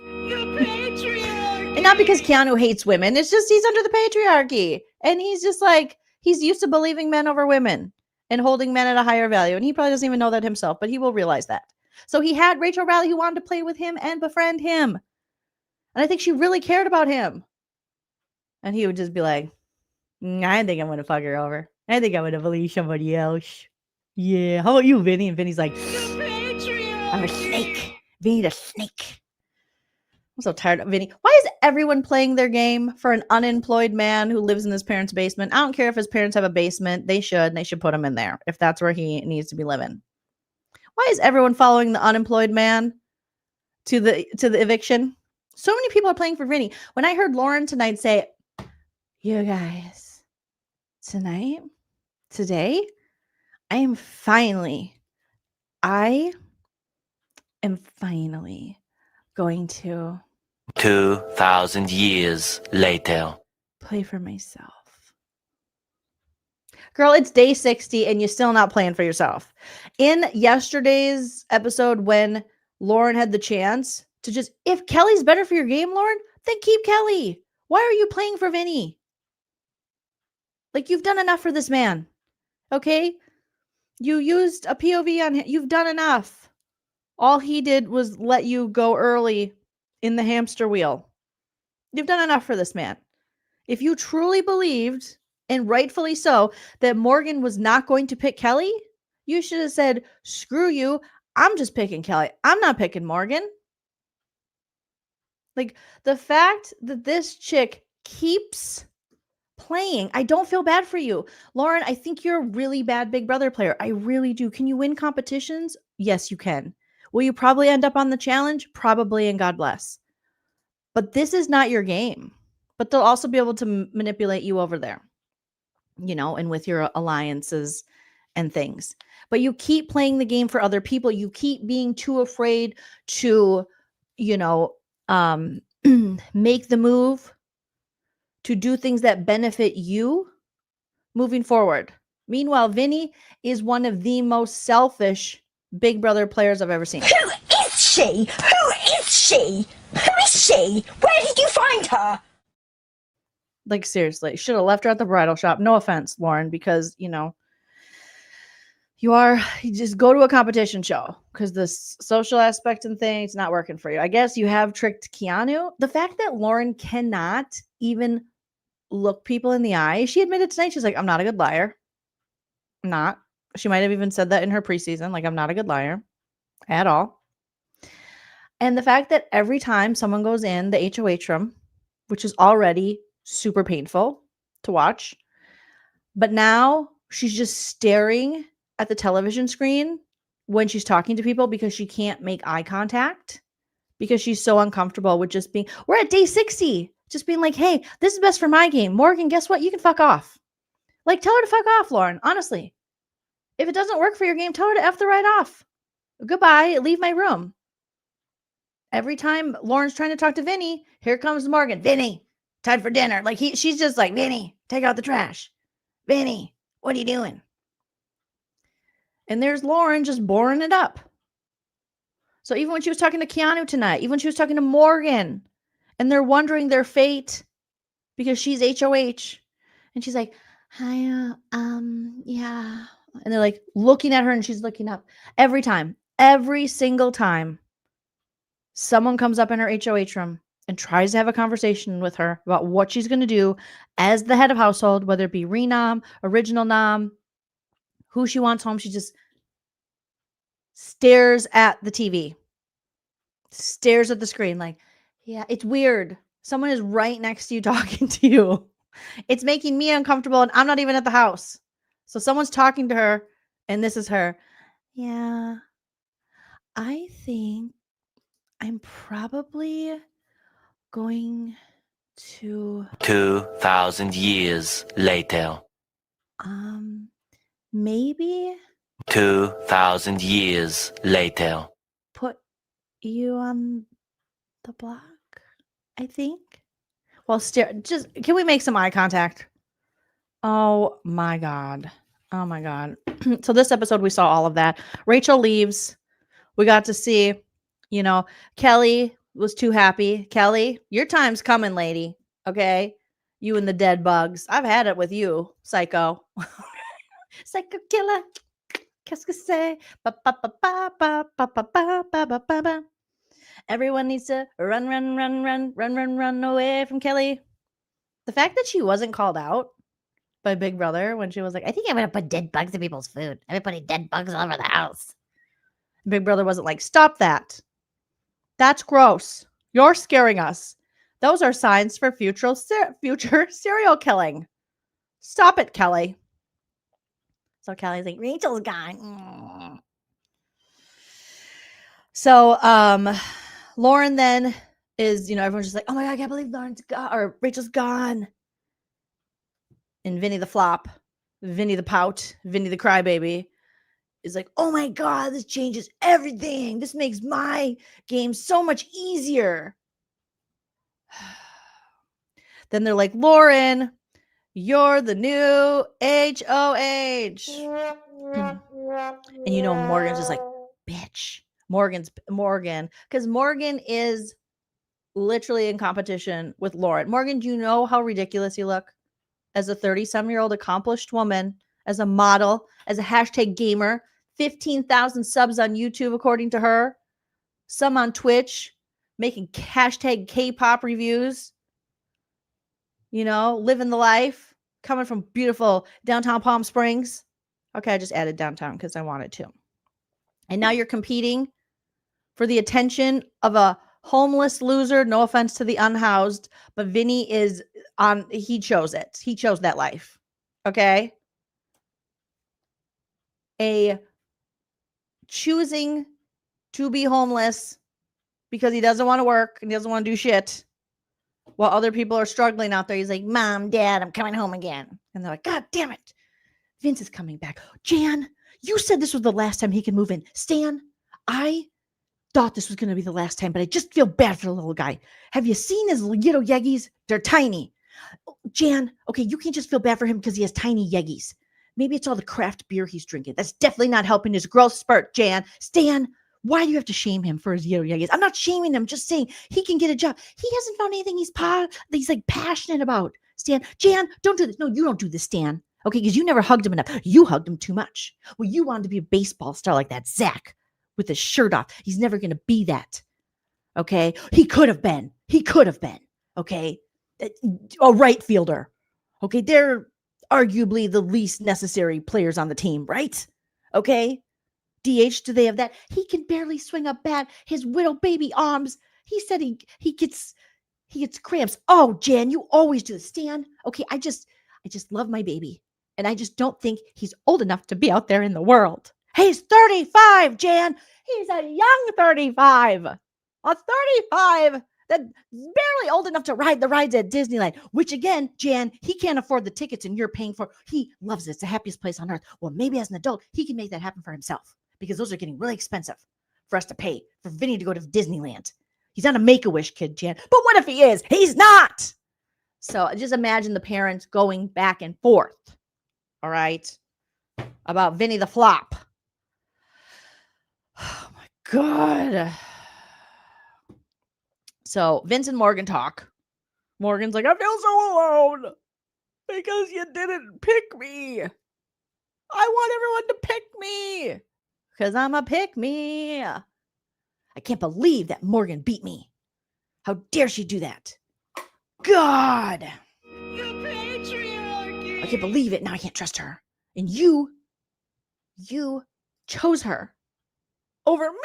And not because Keanu hates women. It's just he's under the patriarchy. And he's just like, he's used to believing men over women and holding men at a higher value. And he probably doesn't even know that himself, but he will realize that. So he had Rachel Riley who wanted to play with him and befriend him. And I think she really cared about him. And he would just be like, I think I'm going to fuck her over. I think I'm going to believe somebody else. Yeah. How about you, Vinny? And Vinny's like, I'm a snake. Vinny the snake. I'm so tired of Vinny. Why is everyone playing their game for an unemployed man who lives in his parents' basement? I don't care if his parents have a basement. They should put him in there if that's where he needs to be living. Why is everyone following the unemployed man to the eviction? So many people are playing for Vinny. When I heard Lauren tonight say, you guys, today, I am finally going to 2,000 years later. play for myself. Girl, it's day 60 and you're still not playing for yourself. In yesterday's episode, when Lauren had the chance to just, if Kelly's better for your game, Lauren, then keep Kelly. Why are you playing for Vinny? Like, you've done enough for this man. Okay? You used a POV on him. You've done enough. All he did was let you go early in the hamster wheel. You've done enough for this man. If you truly believed, and rightfully so, that Morgan was not going to pick Kelly, you should have said, screw you. I'm just picking Kelly. I'm not picking Morgan. Like, the fact that this chick keeps playing, I don't feel bad for you. Lauren, I think you're a really bad Big Brother player. I really do. Can you win competitions? Yes, you can. Will you probably end up on the challenge? Probably, and God bless. But this is not your game. But they'll also be able to manipulate you over there, you know, and with your alliances and things. But you keep playing the game for other people. You keep being too afraid to, you know, make the move, to do things that benefit you moving forward. Meanwhile, Vinny is one of the most selfish Big Brother players I've ever seen. Who is she? Who is she? Who is she? Where did you find her? Like, seriously, should have left her at the bridal shop. No offense, Lauren, because, you know, you just go to a competition show because the social aspect and things not working for you. I guess you have tricked Keanu. The fact that Lauren cannot even look people in the eye. She admitted tonight, she's like, I'm not a good liar. I'm not. She might have even said that in her preseason. Like, I'm not a good liar at all. And the fact that every time someone goes in the HOH room, which is already super painful to watch, but now she's just staring at the television screen when she's talking to people because she can't make eye contact because she's so uncomfortable with just being, we're at day 60, just being like, hey, this is best for my game. Morgan, guess what? You can fuck off. Like, tell her to fuck off, Lauren. Honestly, if it doesn't work for your game, tell her to F the right off. Goodbye. Leave my room. Every time Lauren's trying to talk to Vinny, here comes Morgan. Vinny, time for dinner. Like, she's just like, Vinny, take out the trash. Vinny, what are you doing? And there's Lauren just boring it up. So even when she was talking to Keanu tonight, even when she was talking to Morgan, and they're wondering their fate because she's HOH, and she's like, hi, yeah. And they're like looking at her and she's looking up. Every time, every single time someone comes up in her HOH room and tries to have a conversation with her about what she's going to do as the head of household, whether it be renom, original nom, who she wants home. She just stares at the TV, stares at the screen like, yeah, it's weird. Someone is right next to you talking to you. It's making me uncomfortable and I'm not even at the house. So someone's talking to her and this is her. Yeah, I think I'm probably going to 2,000 years later. Maybe 2,000 years later. put you on the block, I think. Well, just can we make some eye contact? Oh my god. Oh my god. So this episode we saw all of that. Rachel leaves. We got to see, Kelly was too happy. Kelly, your time's coming, lady. Okay? You and the dead bugs. I've had it with you, psycho. Psycho killer. Qu'est-ce que c'est? Ba, ba, ba, ba, ba, ba, ba, ba, ba, ba, ba, ba. Everyone needs to run away from Kelly. The fact that she wasn't called out by Big Brother when she was like, I think I'm going to put dead bugs in people's food. I've been putting dead bugs all over the house. Big Brother wasn't like, stop that. That's gross. You're scaring us. Those are signs for future serial killing. Stop it, Kelly. So Kelly's like, Rachel's gone. So Lauren then is, everyone's just like, oh my God, I can't believe Lauren's gone or Rachel's gone. And Vinny the flop, Vinny the pout, Vinny the crybaby is like, oh my God, this changes everything. This makes my game so much easier. Then they're like, Lauren, you're the new HOH. And Morgan's just like, bitch. Morgan. Because Morgan is literally in competition with Lauren. Morgan, do you know how ridiculous you look as a 30-some-year-old accomplished woman, as a model, as a hashtag gamer, 15,000 subs on YouTube, according to her, some on Twitch, making hashtag K-pop reviews, living the life, coming from beautiful downtown Palm Springs. Okay, I just added downtown because I wanted to. And now you're competing for the attention of a homeless loser. No offense to the unhoused, but Vinny he chose it. He chose that life. Okay. Choosing to be homeless because he doesn't want to work and he doesn't want to do shit while other people are struggling out there. He's like, Mom, Dad, I'm coming home again. And they're like, God damn it. Vince is coming back. Jan, you said this was the last time he can move in. Stan, I thought this was going to be the last time, but I just feel bad for the little guy. Have you seen his little yeggies? They're tiny. Jan, okay, you can't just feel bad for him because he has tiny yeggies. Maybe it's all the craft beer he's drinking. That's definitely not helping his growth spurt, Jan. Stan, why do you have to shame him for his yeggies? I'm not shaming him, just saying he can get a job. He hasn't found anything he's like passionate about. Stan, Jan, don't do this. No, you don't do this, Stan. Okay, because you never hugged him enough. You hugged him too much. Well, you wanted to be a baseball star like that Zach with his shirt off. He's never going to be that. Okay? He could have been. Okay? A right fielder. Okay? They're arguably the least necessary players on the team, right? Okay? DH, do they have that? He can barely swing a bat. His little baby arms. He said he gets cramps. Oh, Jan, you always do this. Stan, okay, I just love my baby. And I just don't think he's old enough to be out there in the world. He's 35, Jan. He's a young 35. A 35 that's barely old enough to ride the rides at Disneyland, which again, Jan, he can't afford the tickets and you're paying for. He loves it. It's the happiest place on earth. Well, maybe as an adult, he can make that happen for himself because those are getting really expensive for us to pay for Vinny to go to Disneyland. He's not a Make-A-Wish kid, Jan. But what if he is? He's not. So just imagine the parents going back and forth. All right. About Vinny the flop. Oh my God. So Vince and Morgan talk. Morgan's like, I feel so alone because you didn't pick me. I want everyone to pick me because I'm a pick me. I can't believe that Morgan beat me. How dare she do that? God. I can't believe it. Now I can't trust her. And you chose her over me.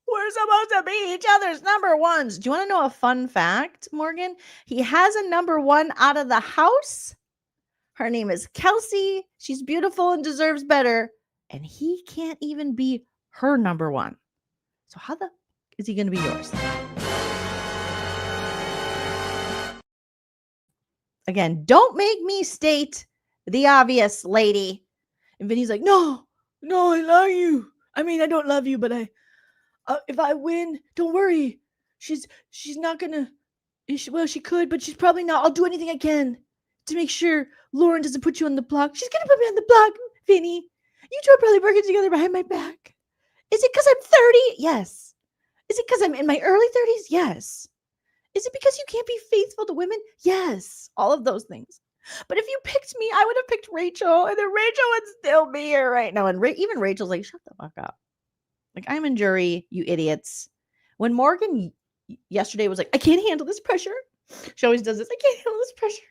We're supposed to be each other's number ones. Do you want to know a fun fact, Morgan? He has a number one out of the house. Her name is Kelsey. She's beautiful and deserves better. And he can't even be her number one. So how the is he going to be yours? Again, don't make me state the obvious, lady. And Vinny's like, no, I love you. I mean, I don't love you, but if I win, don't worry. She's not gonna. Well, she could, but she's probably not. I'll do anything I can to make sure Lauren doesn't put you on the block. She's gonna put me on the block, Vinny. You two are probably working together behind my back. Is it because I'm 30? Yes. Is it because I'm in my early 30s? Yes. Is it because you can't be faithful to women? Yes. All of those things. But if you picked me, I would have picked Rachel, and then Rachel would still be here right now. And even Rachel's like, shut the fuck up. Like, I'm in jury, you idiots. When Morgan yesterday was like, I can't handle this pressure. She always does this. I can't handle this pressure.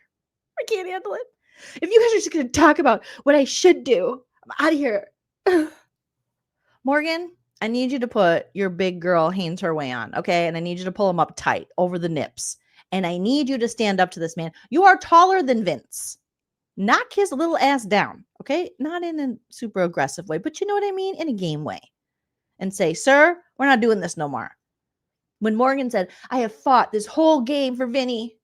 I can't handle it. If you guys are just going to talk about what I should do, I'm out of here. Morgan, I need you to put your big girl hands her way on, okay? And I need you to pull him up tight over the nips. And I need you to stand up to this man. You are taller than Vince. Knock his little ass down, okay? Not in a super aggressive way, but you know what I mean? In a game way. And say, sir, we're not doing this no more. When Morgan said, I have fought this whole game for Vinny.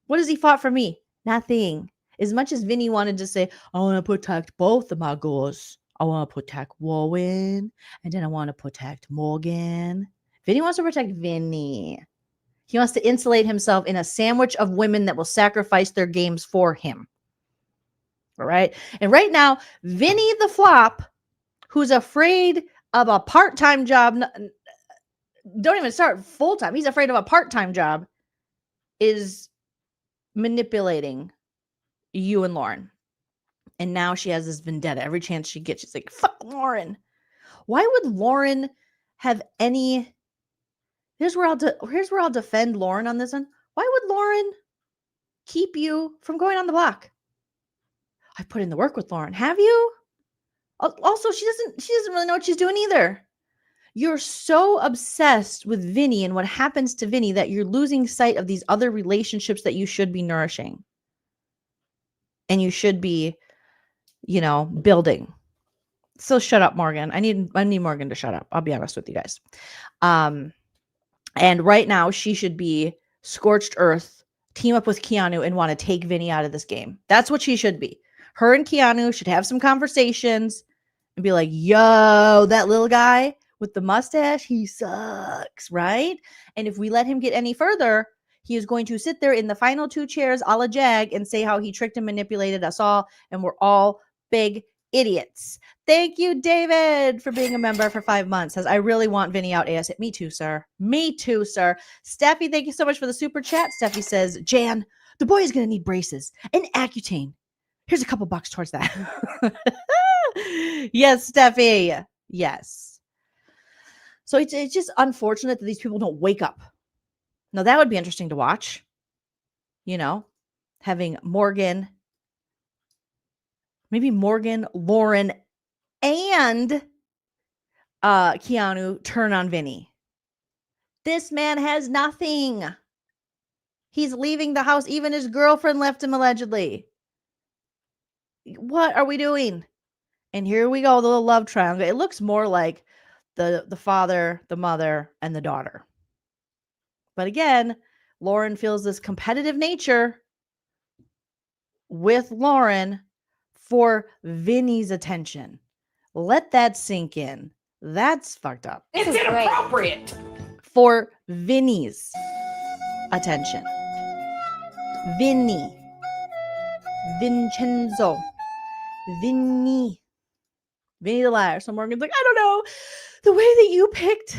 What has he fought for me? Nothing. As much as Vinny wanted to say, I want to protect both of my girls. I want to protect Warren, and then I want to protect Morgan. Vinny wants to protect Vinny. He wants to insulate himself in a sandwich of women that will sacrifice their games for him. All right? And right now, Vinny the flop, who's afraid of a part-time job, don't even start full-time. He's afraid of a part-time job, is manipulating you and Lauren. And now she has this vendetta. Every chance she gets, she's like, fuck Lauren. Why would Lauren have any... Here's where I'll defend Lauren on this one. Why would Lauren keep you from going on the block? I put in the work with Lauren. Have you? Also, she doesn't really know what she's doing either. You're so obsessed with Vinny and what happens to Vinny that you're losing sight of these other relationships that you should be nourishing. And you should be, building. So shut up, Morgan. I need Morgan to shut up. I'll be honest with you guys. And right now she should be scorched earth, team up with Keanu and want to take Vinny out of this game. That's what she should be. Her and Keanu should have some conversations and be like, yo, that little guy with the mustache, he sucks, right? And if we let him get any further, he is going to sit there in the final two chairs a la Jag and say how he tricked and manipulated us all, and we're all big idiots. Thank you, David, for being a member for 5 months. Says, I really want Vinny out ASAP. Me too, sir. Me too, sir. Steffi, thank you so much for the super chat. Steffi says, Jan, the boy is going to need braces and Accutane. Here's a couple bucks towards that. Yes, Steffi. Yes. So it's just unfortunate that these people don't wake up. Now, that would be interesting to watch. Having Morgan, maybe Morgan, Lauren, and Keanu turn on Vinny. This man has nothing. He's leaving the house. Even his girlfriend left him allegedly. What are we doing? And here we go, the little love triangle. It looks more like the father, the mother, and the daughter. But again, Lauren feels this competitive nature with Lauren for Vinny's attention. Let that sink in. That's fucked up. It's inappropriate. For Vinny's attention. Vinny. Vincenzo. Vinny the liar. So Morgan's like, I don't know. The way that you picked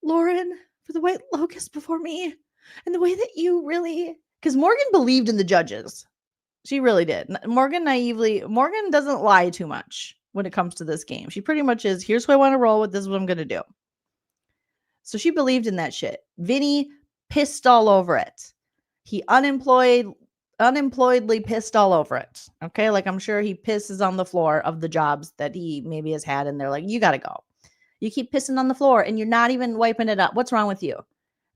Lauren for the White Locust before me, and the way that you really... Because Morgan believed in the judges. She really did. Morgan doesn't lie too much when it comes to this game. She pretty much is, here's who I want to roll with, this is what I'm going to do. So she believed in that shit. Vinny pissed all over it. He unemployedly pissed all over it. Okay. Like I'm sure he pisses on the floor of the jobs that he maybe has had. And they're like, you got to go. You keep pissing on the floor and you're not even wiping it up. What's wrong with you?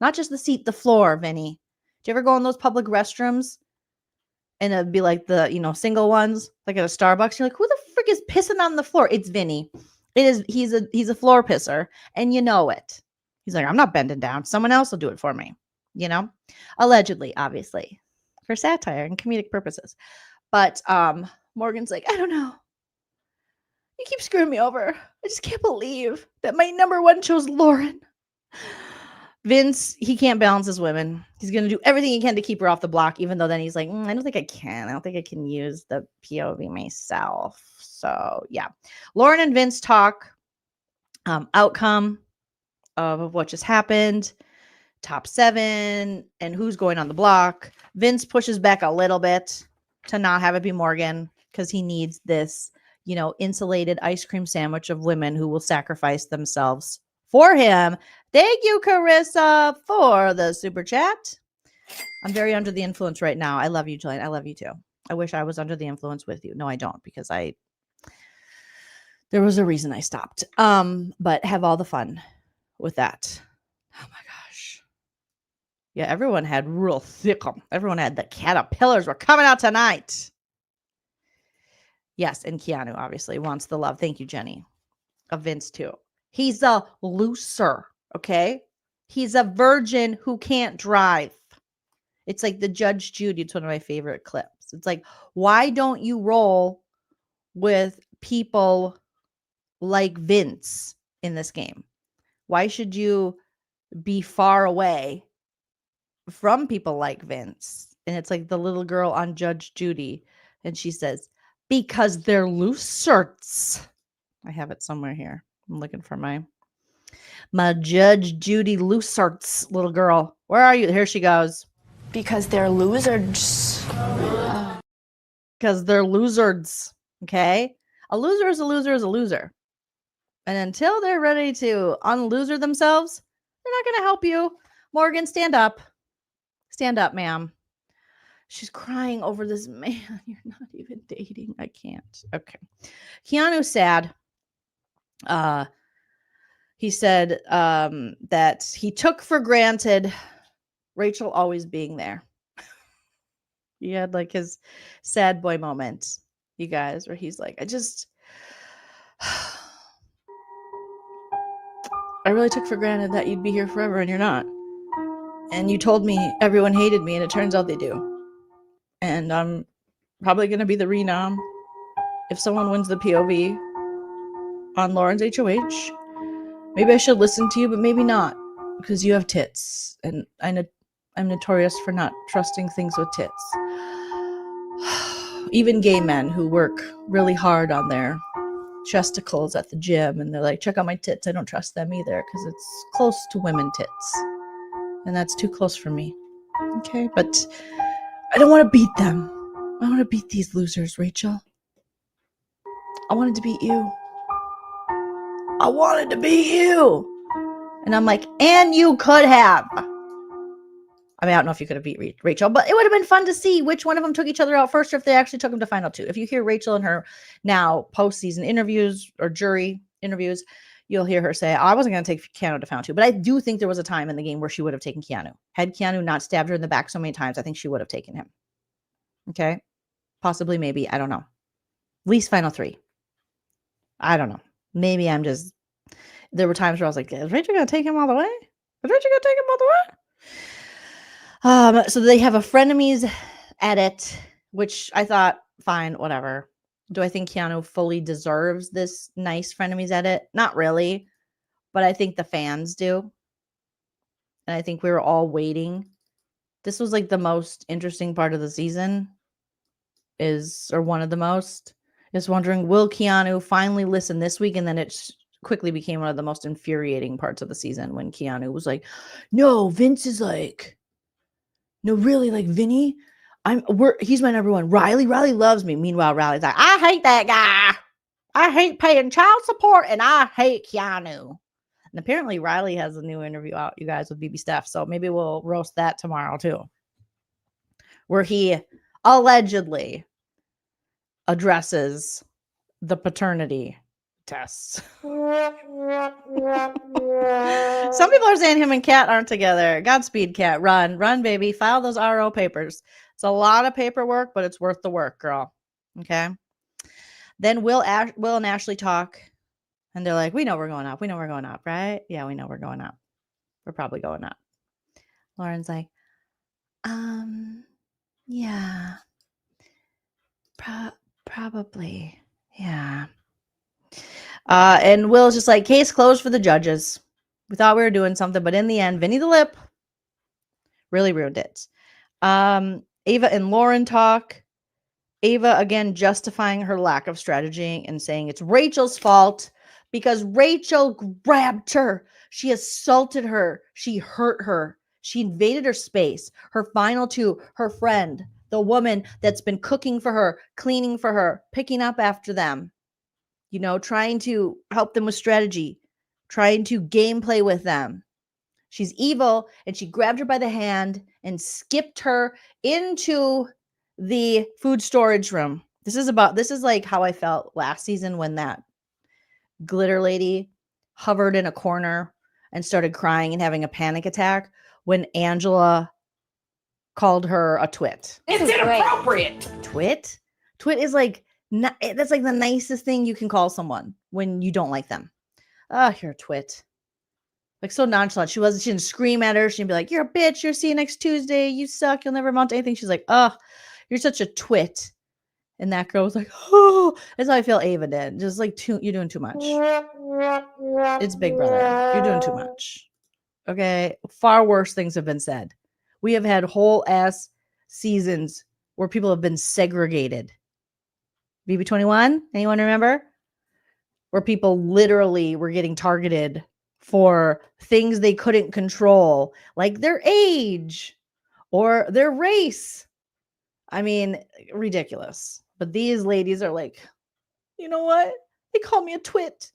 Not just the seat, the floor, Vinny. Do you ever go in those public restrooms? And it'd be like the, single ones, like at a Starbucks. You're like, who the frick is pissing on the floor? It's Vinny. He's a floor pisser, and you know it. He's like, I'm not bending down. Someone else will do it for me. Allegedly, obviously, for satire and comedic purposes. But Morgan's like, I don't know. You keep screwing me over. I just can't believe that my number one chose Lauren. Vince, he can't balance his women. He's going to do everything he can to keep her off the block, even though then he's like, I don't think I can. I don't think I can use the POV myself. So, yeah. Lauren and Vince talk outcome of what just happened, top 7, and who's going on the block. Vince pushes back a little bit to not have it be Morgan because he needs this, insulated ice cream sandwich of women who will sacrifice themselves for him. Thank you, Carissa, for the super chat. I'm very under the influence right now. I love you, Jolene. I love you too. I wish I was under the influence with you. No, I don't, because there was a reason I stopped. But have all the fun with that. Oh my gosh. Yeah, everyone had real thick. Everyone had the caterpillars were coming out tonight. Yes, and Keanu obviously wants the love. Thank you, Jenny. Of Vince too. He's a loser, okay? He's a virgin who can't drive. It's like the Judge Judy. It's one of my favorite clips. It's like, why don't you roll with people like Vince in this game? Why should you be far away from people like Vince? And it's like the little girl on Judge Judy. And she says, because they're losers. I have it somewhere here. I'm looking for my Judge Judy losers little girl. Where are you? Here she goes. Because they're losers. Because they're losers. Okay? A loser is a loser is a loser. And until they're ready to unloser themselves, they're not going to help you. Morgan, stand up. Stand up, ma'am. She's crying over this man. You're not even dating. I can't. Okay. Keanu's sad. He said that he took for granted Rachel always being there. He had like his sad boy moment, you guys, where he's like, I really took for granted that you'd be here forever and you're not. And you told me everyone hated me and it turns out they do. And I'm probably going to be the renom if someone wins the POV on Lauren's HOH. Maybe I should listen to you, but maybe not, because you have tits. And I'm notorious for not trusting things with tits. Even gay men who work really hard on their chesticles at the gym and they're like, check out my tits. I don't trust them either because it's close to women tits. And that's too close for me. Okay, but I don't want to beat them. I want to beat these losers, Rachel. I wanted to beat you. I wanted to beat you. And I'm like, and you could have. I mean, I don't know if you could have beat Rachel, but it would have been fun to see which one of them took each other out first or if they actually took them to final 2. If you hear Rachel in her now postseason interviews or jury interviews, you'll hear her say, I wasn't going to take Keanu to final 2. But I do think there was a time in the game where she would have taken Keanu. Had Keanu not stabbed her in the back so many times, I think she would have taken him. Okay? Possibly, maybe. I don't know. At least final 3. I don't know. Maybe I'm just... There were times where I was like, is Rachel going to take him all the way? Is Rachel going to take him all the way? So they have a frenemies edit, which I thought, fine, whatever. Do I think Keanu fully deserves this nice frenemies edit? Not really, but I think the fans do. And I think we were all waiting. This was like the most interesting part of the season or one of the most, is wondering, will Keanu finally listen this week? And then it quickly became one of the most infuriating parts of the season when Keanu was like, no, Vince is like, no, really, like Vinny, he's my number one. Riley loves me. Meanwhile, Riley's like, I hate that guy. I hate paying child support and I hate Keanu. And apparently Riley has a new interview out, you guys, with BB Steph. So maybe we'll roast that tomorrow too, where he allegedly addresses the paternity tests. Some people are saying him and Kat aren't together. Godspeed, Kat. Run, baby. File those RO papers. It's a lot of paperwork, but it's worth the work, girl. Okay. Then Will and Ashley talk, and they're like, we know we're going up. We know we're going up, right? Yeah, we know we're going up. We're probably going up. Lauren's like, yeah, probably. Yeah. And Will's just like, case closed for the judges. We thought we were doing something, but in the end, Vinny the Lip really ruined it. Ava and Lauren talk. Ava, again, justifying her lack of strategy and saying it's Rachel's fault because Rachel grabbed her. She assaulted her. She hurt her. She invaded her space. Her final two, her friend, the woman that's been cooking for her, cleaning for her, picking up after them, you know, trying to help them with strategy, trying to gameplay with them. She's evil, and she grabbed her by the hand and skipped her into the food storage room. This is like how I felt last season when that glitter lady hovered in a corner and started crying and having a panic attack when Angela called her a twit. It's inappropriate. Twit? Twit is like, that's like the nicest thing you can call someone when you don't like them. Oh, you're a twit. Like so nonchalant. She didn't scream at her. She didn't be like, you're a bitch. You'll see you next Tuesday. You suck. You'll never amount to anything. She's like, oh, you're such a twit. And that girl was like, oh, that's how I feel Ava did. Just like, you're doing too much. It's Big Brother. You're doing too much. Okay. Far worse things have been said. We have had whole ass seasons where people have been segregated. BB27, anyone remember? Where people literally were getting targeted for things they couldn't control, like their age or their race. I mean, ridiculous. But these ladies are like, you know what? They call me a twit.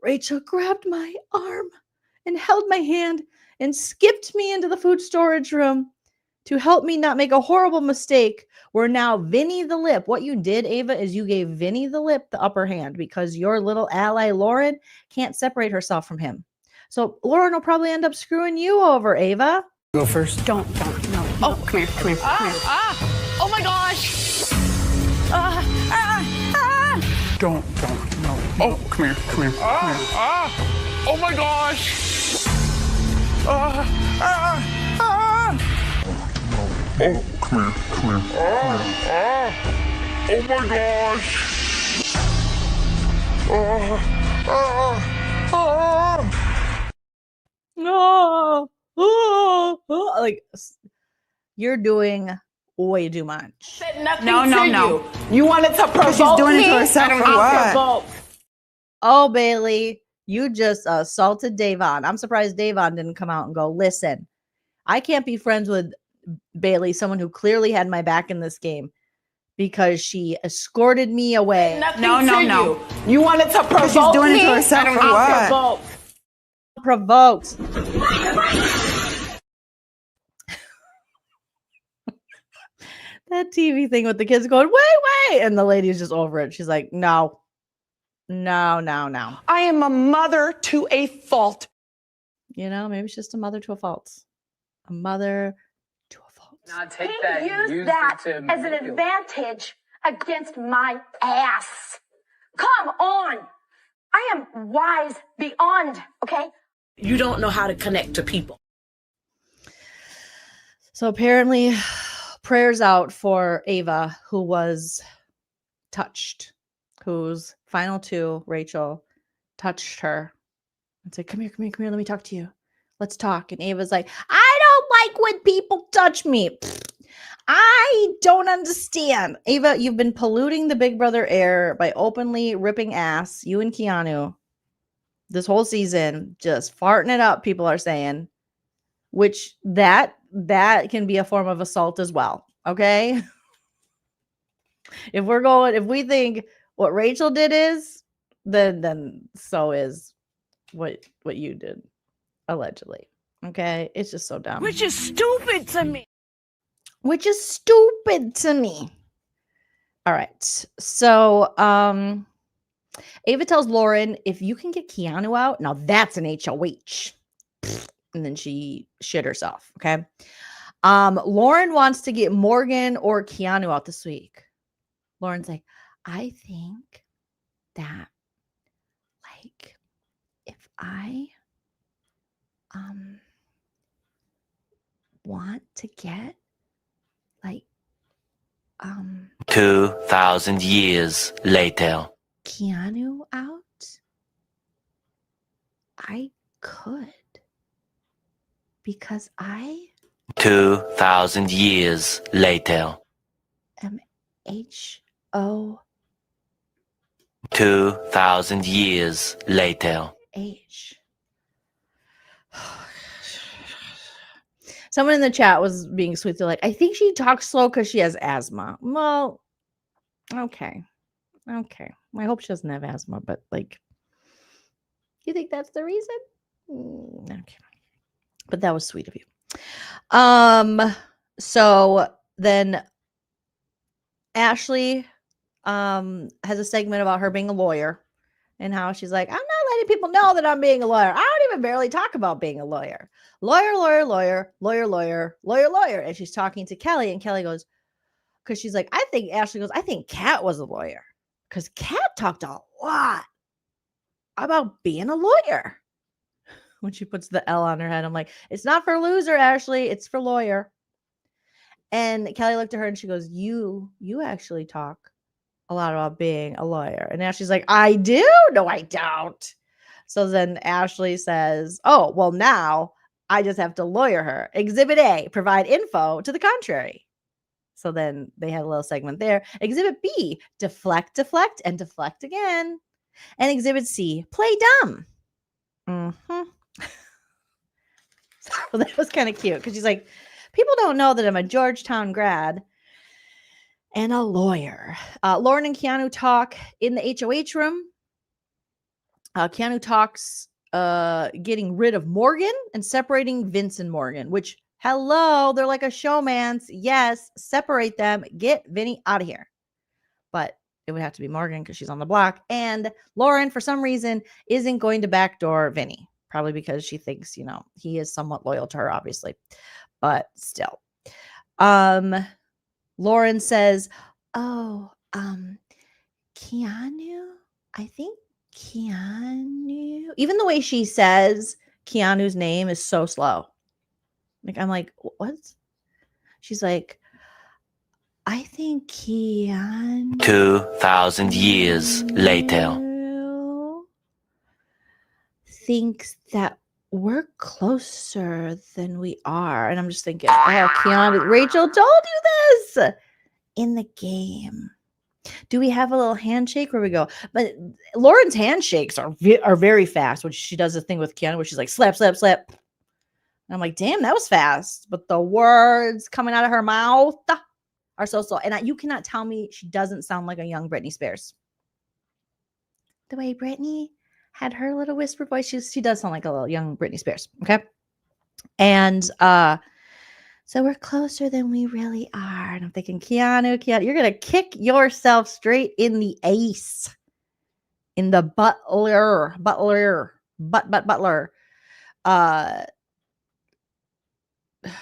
Rachel grabbed my arm and held my hand and skipped me into the food storage room to help me not make a horrible mistake where now Vinny the Lip, what you did, Ava, is you gave Vinny the Lip the upper hand because your little ally, Lauren, can't separate herself from him. So Lauren will probably end up screwing you over, Ava. Go first. Don't, no. Oh, come here, come here, come here. Oh my gosh. Don't, no. Oh, come here, come here. Oh my gosh. Oh, come here, come here. Oh my No. Like, you're doing way too much. Said nothing No. you. You wanted to provoke She's doing me? it to herself I or don't what? provoke. Oh, Bailey, you just assaulted Davon. I'm surprised Davon didn't come out and go, listen, I can't be friends with Bailey, someone who clearly had my back in this game, because she escorted me away. Nothing No. you. You wanted to provoke She's doing it me? to herself I don't or what? provoke. Provoked. That TV thing with the kids going, wait, and the lady is just over it. She's like, no. I am a mother to a fault. You know, maybe it's just a mother to a fault. A mother to a fault. Now take He that and used use that it to as an manipulate. advantage against my ass. Come on. I am wise beyond, okay? You don't know how to connect to people. So apparently, prayers out for Ava, who was touched, whose final two, Rachel, touched her and said, come here, let me talk to you. Let's talk. And Ava's like, I don't like when people touch me. I don't understand. Ava, you've been polluting the Big Brother air by openly ripping ass, you and Keanu, this whole season, just farting it up, people are saying, which that can be a form of assault as well. Okay. If we think what Rachel did is, then so is what you did, allegedly. Okay, it's just so dumb. Which is stupid to me. Which is stupid to me. All right, so Ava tells Lauren, if you can get Keanu out, now that's an HOH. And then she shit herself. Okay. Lauren wants to get Morgan or Keanu out this week. Lauren's like, I think that, like, if I want to get, like, 2,000 years later. Keanu out, I could, because I 2,000 years later. am HO 2,000 years later. H. Someone in the chat was being sweet. They're like, I think she talks slow because she has asthma. Well, okay. Okay. I hope she doesn't have asthma, but like, you think that's the reason? Okay. But that was sweet of you. So then Ashley has a segment about her being a lawyer and how she's like, I'm not letting people know that I'm being a lawyer. I don't even barely talk about being a lawyer. Lawyer. And she's talking to Kelly, and Kelly goes, because she's like, Ashley goes, I think Kat was a lawyer. Because Kat talked a lot about being a lawyer. When she puts the L on her head, I'm like, it's not for loser, Ashley. It's for lawyer. And Kelly looked at her and she goes, you actually talk a lot about being a lawyer. And Ashley's like, I do? No, I don't. So then Ashley says, oh, well, now I just have to lawyer her. Exhibit A, provide info to the contrary. So then they had a little segment there. Exhibit B, deflect, and deflect again. And Exhibit C, play dumb. Mm-hmm. So that was kind of cute because she's like, people don't know that I'm a Georgetown grad and a lawyer. Lauren and Keanu talk in the HOH room. Keanu talks getting rid of Morgan and separating Vince and Morgan, which, hello, they're like a showman's. Yes, separate them. Get Vinny out of here. But it would have to be Morgan because she's on the block. And Lauren, for some reason, isn't going to backdoor Vinny. Probably because she thinks, he is somewhat loyal to her, obviously. But still. Lauren says, oh, Keanu, I think Keanu, even the way she says Keanu's name is so slow. Like, I'm like, what? She's like, I think Keanu 2,000 years later. Thinks that we're closer than we are. And I'm just thinking, oh, Keanu, Rachel told you this in the game. Do we have a little handshake where we go? But Lauren's handshakes are very fast when she does the thing with Keanu where she's like, slap. And I'm like, damn, that was fast. But the words coming out of her mouth are so slow. And you cannot tell me she doesn't sound like a young Britney Spears. The way Britney had her little whisper voice, she does sound like a little young Britney Spears. Okay. And so we're closer than we really are. And I'm thinking, Keanu, you're going to kick yourself straight in the ace. In the butler. You're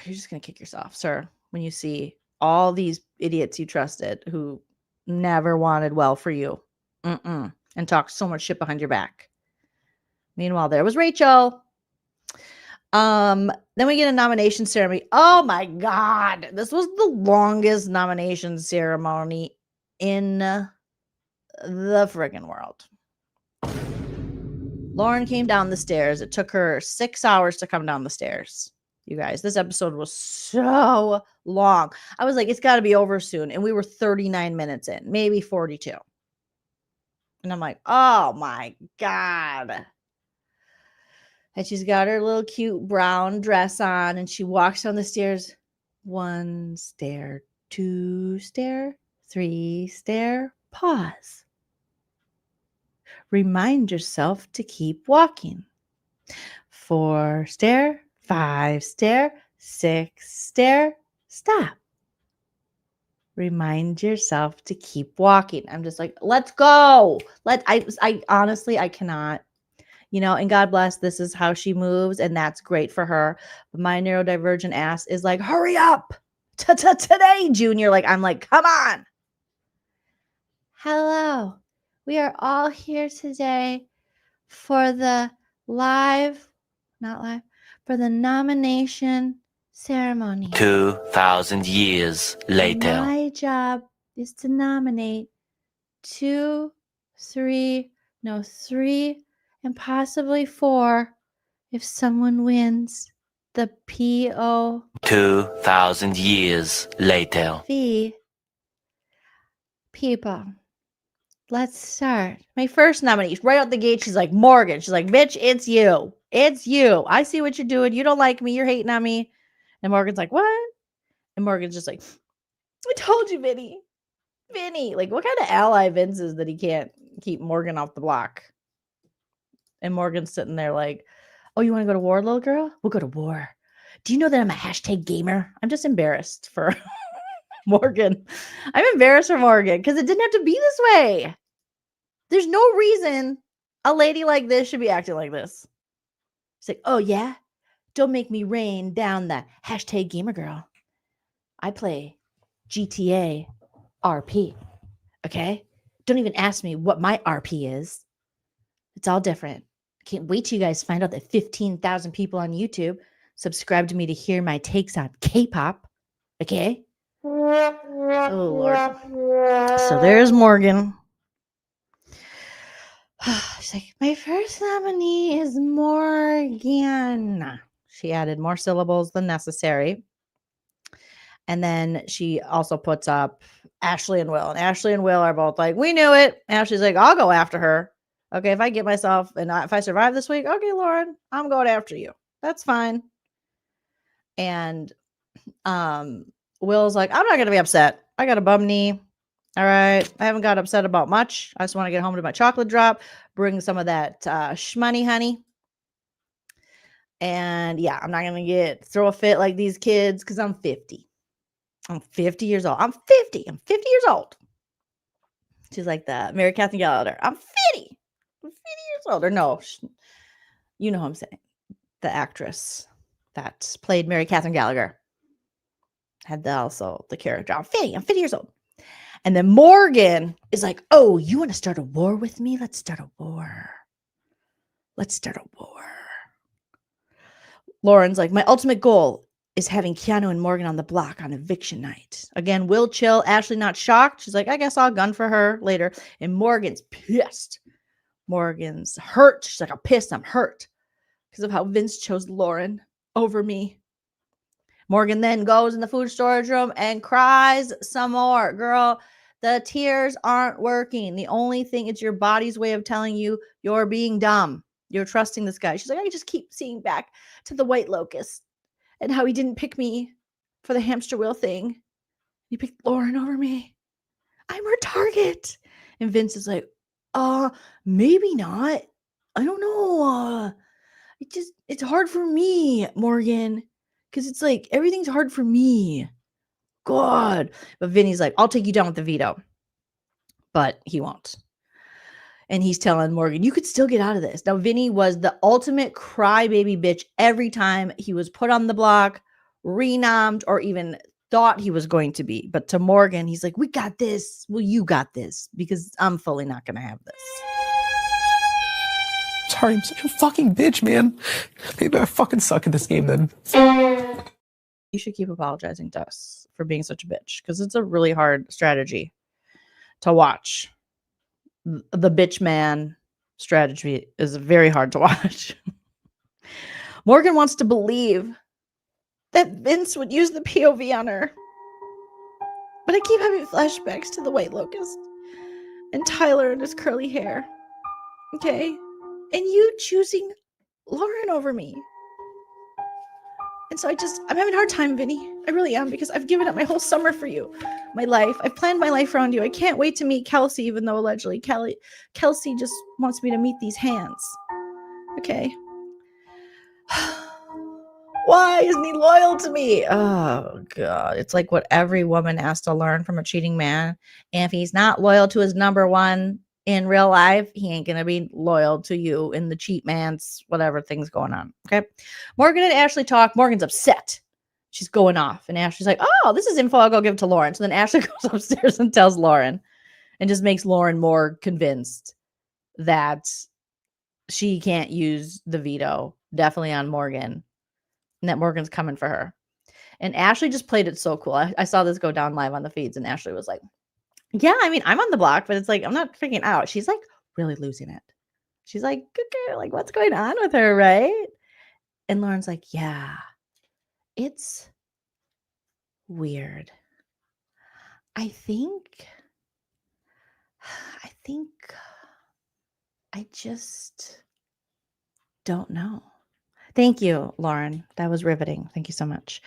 just going to kick yourself, sir, when you see all these idiots you trusted who never wanted well for you and talked so much shit behind your back. Meanwhile, there was Rachel. Then we get a nomination ceremony. Oh my God. This was the longest nomination ceremony in the friggin' world. Lauren came down the stairs. It took her 6 hours to come down the stairs. You guys, this episode was so long. I was like, it's got to be over soon. And we were 39 minutes in, maybe 42. And I'm like, oh my God. And she's got her little cute brown dress on and she walks down the stairs. 1 stair, 2 stair, 3 stair, pause. Remind yourself to keep walking. 4 stare, 5 stare, 6 stare, stop. Remind yourself to keep walking. I'm just like, let's go. I honestly, I cannot, and God bless, this is how she moves, and that's great for her. But my neurodivergent ass is like, hurry up today, Junior. Like, I'm like, come on. Hello. We are all here today for the for the nomination ceremony. 2,000 years later. My job is to nominate 2, 3, and possibly 4 if someone wins the POV. 2,000 years later. People, let's start. My first nominee, right out the gate, she's like, Morgan. She's like, bitch, it's you. It's you. I see what you're doing. You don't like me. You're hating on me. And Morgan's like, what? And Morgan's just like, I told you, Vinny. Like, what kind of ally Vince is that he can't keep Morgan off the block? And Morgan's sitting there like, oh, you want to go to war, little girl? We'll go to war. Do you know that I'm a hashtag gamer? I'm just embarrassed for Morgan. I'm embarrassed for Morgan because it didn't have to be this way. There's no reason a lady like this should be acting like this. It's like, oh, yeah? Don't make me rain down the hashtag gamer girl. I play GTA RP. Okay? Don't even ask me what my RP is. It's all different. Can't wait till you guys find out that 15,000 people on YouTube subscribe to me to hear my takes on K-pop. Okay? Oh, Lord. So there's Morgan. She's like, my first nominee is Morgan. She added more syllables than necessary. And then she also puts up Ashley and Will. And Ashley and Will are both like, we knew it. Ashley's like, I'll go after her. Okay, if I get myself and if I survive this week, okay, Lauren, I'm going after you. That's fine. And Will's like, I'm not going to be upset. I got a bum knee. All right. I haven't got upset about much. I just want to get home to my chocolate drop, bring some of that shmoney honey. And yeah, I'm not going to throw a fit like these kids because I'm 50. I'm 50 years old. I'm 50 years old. She's like the Mary Catherine Gallagher. I'm 50 years old. Or no, you know who I'm saying. The actress that played Mary Catherine Gallagher had also the character. I'm 50 years old. And then Morgan is like, oh, you want to start a war with me? Let's start a war. Lauren's like, my ultimate goal is having Keanu and Morgan on the block on eviction night. Again, Will chill. Ashley not shocked. She's like, I guess I'll gun for her later. And Morgan's pissed. Morgan's hurt. She's like, I'm pissed. I'm hurt because of how Vince chose Lauren over me. Morgan then goes in the food storage room and cries some more. Girl, the tears aren't working. The only thing, it's your body's way of telling you you're being dumb. You're trusting this guy. She's like, I just keep seeing back to the White Locust and how he didn't pick me for the hamster wheel thing. He picked Lauren over me. I'm her target. And Vince is like, maybe not. I don't know. It's hard for me, Morgan. Because it's like, everything's hard for me. God. But Vinny's like, I'll take you down with the veto. But he won't. And he's telling Morgan, you could still get out of this. Now, Vinny was the ultimate crybaby bitch every time he was put on the block, renommed, or even thought he was going to be. But to Morgan, he's like, we got this. Well, you got this. Because I'm fully not going to have this. Sorry, I'm such a fucking bitch, man. Maybe I fucking suck at this game then. You should keep apologizing to us for being such a bitch. Because it's a really hard strategy to watch. The bitch man strategy is very hard to watch. Morgan wants to believe that Vince would use the POV on her. But I keep having flashbacks to the White Locust and Tyler and his curly hair. Okay? And you choosing Lauren over me. And so I'm having a hard time, Vinny. I really am, because I've given up my whole summer for you. My life. I've planned my life around you. I can't wait to meet Kelsey, even though allegedly Kelsey just wants me to meet these hands. Okay. Why isn't he loyal to me? Oh God. It's like what every woman has to learn from a cheating man. And if he's not loyal to his number one in real life, he ain't gonna be loyal to you in the cheat man's whatever thing's going on. Okay. Morgan and Ashley talk. Morgan's upset. She's going off. And Ashley's like, oh, this is info. I'll go give it to Lauren. So then Ashley goes upstairs and tells Lauren and just makes Lauren more convinced that she can't use the veto, definitely on Morgan, and that Morgan's coming for her. And Ashley just played it so cool. I saw this go down live on the feeds, and Ashley was like, yeah, I mean, I'm on the block, but it's like, I'm not freaking out. She's like really losing it. She's like, okay, like, what's going on with her, right? And Lauren's like, yeah, it's weird. I think I just don't know. Thank you, Lauren. That was riveting. Thank you so much.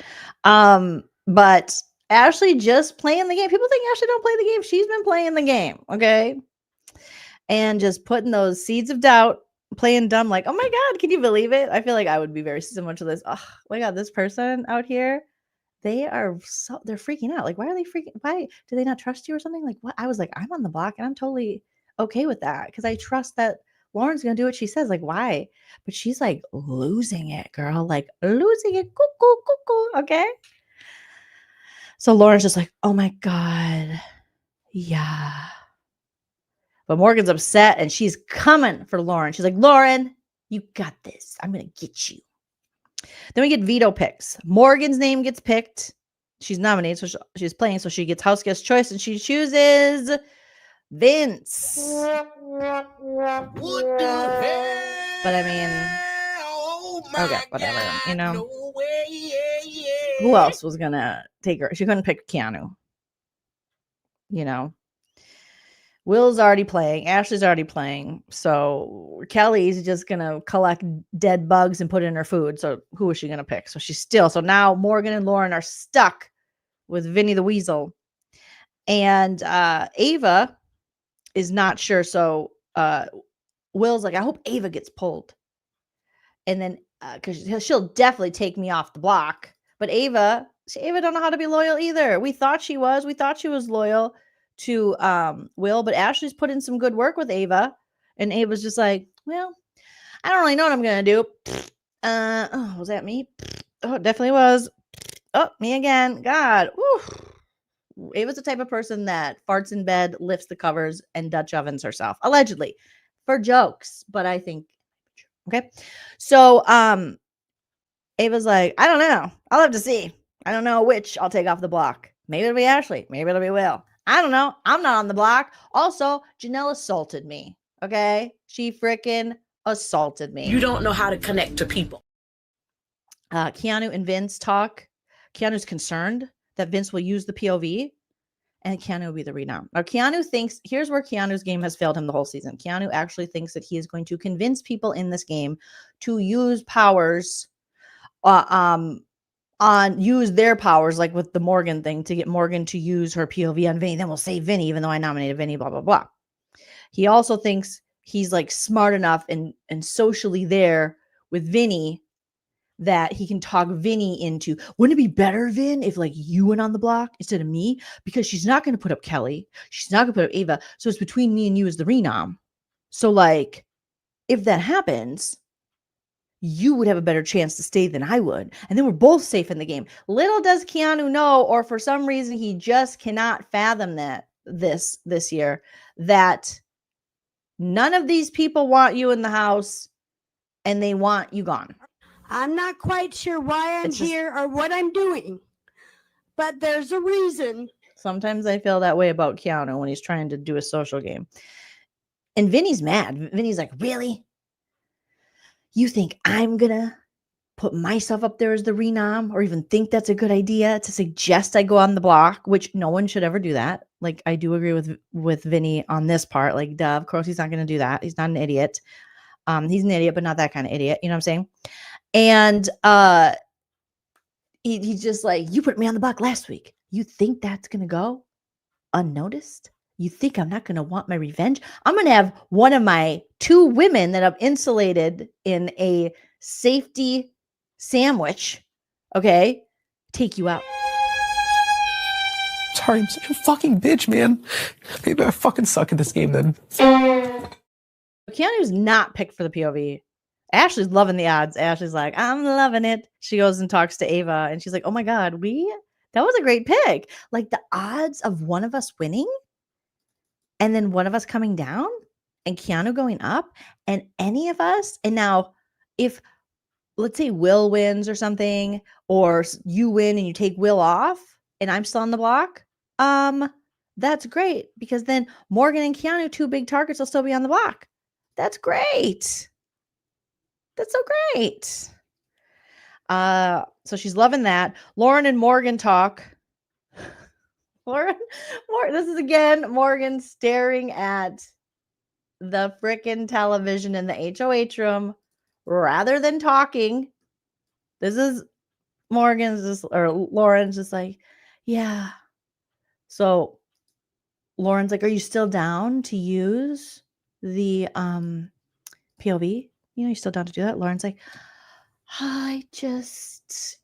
But Ashley just playing the game. People think Ashley don't play the game. She's been playing the game, okay? And just putting those seeds of doubt, playing dumb, like, oh my God, can you believe it? I feel like I would be very similar to this. Oh my God, this person out here, they're freaking out. Like, why are they freaking? Why do they not trust you or something? Like, what? I was like, I'm on the block and I'm totally okay with that because I trust that Lauren's gonna do what she says. Like, why? But she's like losing it, girl. Like losing it. Cuckoo, cuckoo. Okay. So Lauren's just like, oh my God. Yeah. But Morgan's upset and she's coming for Lauren. She's like, Lauren, you got this. I'm gonna get you. Then we get veto picks. Morgan's name gets picked. She's nominated, so she's playing, so she gets house guest choice, and she chooses Vince. What the hell? But I mean, okay, whatever. You know, no way, who else was gonna take her? She couldn't pick Keanu. You know, Will's already playing. Ashley's already playing. So Kelly's just going to collect dead bugs and put it in her food. So who is she going to pick? So she's still. So now Morgan and Lauren are stuck with Vinny the Weasel. And Ava is not sure. So Will's like, I hope Ava gets pulled. And then because she'll definitely take me off the block. But Ava don't know how to be loyal either. We thought she was. We thought she was loyal to Will, but Ashley's put in some good work with Ava, and Ava's just like, well, I don't really know what I'm gonna do. Oh, was that me? Oh, it definitely was. Oh, me again. God. Whew. Ava's the type of person that farts in bed, lifts the covers, and Dutch ovens herself, allegedly, for jokes. But I think, okay. So Ava's like, I don't know. I'll have to see. I don't know which I'll take off the block. Maybe it'll be Ashley. Maybe it'll be Will. I don't know. I'm not on the block. Also, Janelle assaulted me. Okay? She freaking assaulted me. You don't know how to connect to people. Keanu and Vince talk. Keanu's concerned that Vince will use the POV and Keanu will be the renown. Now, Keanu thinks, here's where Keanu's game has failed him the whole season. Keanu actually thinks that he is going to convince people in this game to use powers use their powers, like with the Morgan thing, to get Morgan to use her POV on Vinny. Then we'll save Vinny, even though I nominated Vinny, blah, blah, blah. He also thinks he's like smart enough and socially there with Vinny that he can talk Vinny into, wouldn't it be better, Vin, if like you went on the block instead of me? Because she's not going to put up Kelly. She's not going to put up Ava. So it's between me and you as the renom. So like, if that happens, you would have a better chance to stay than I would. And then we're both safe in the game. Little does Keanu know, or for some reason he just cannot fathom that this year, that none of these people want you in the house and they want you gone. I'm not quite sure why I'm here or what I'm doing, but there's a reason. Sometimes I feel that way about Keanu when he's trying to do a social game. And Vinny's mad. Vinny's like, really? You think I'm going to put myself up there as the renom, or even think that's a good idea to suggest I go on the block, which no one should ever do that. Like, I do agree with Vinny on this part. Like, duh, of course he's not going to do that. He's not an idiot. He's an idiot, but not that kind of idiot. You know what I'm saying? And he's just like, you put me on the block last week. You think that's going to go unnoticed? You think I'm not going to want my revenge? I'm going to have one of my two women that I've insulated in a safety sandwich, okay, take you out. Sorry, I'm such a fucking bitch, man. Maybe I fucking suck at this game then. Keanu's not picked for the POV. Ashley's loving the odds. Ashley's like, I'm loving it. She goes and talks to Ava, and she's like, oh my God, that was a great pick. Like the odds of one of us winning and then one of us coming down and Keanu going up and any of us. And now if, let's say Will wins or something, or you win and you take Will off and I'm still on the block, that's great because then Morgan and Keanu, 2 big targets, will still be on the block. That's great. That's so great. So she's loving that. Lauren and Morgan talk. This is again Morgan staring at the frickin' television in the HOH room rather than talking. This is Lauren's just like, yeah. So Lauren's like, are you still down to use the POV? You still down to do that? Lauren's like, I just,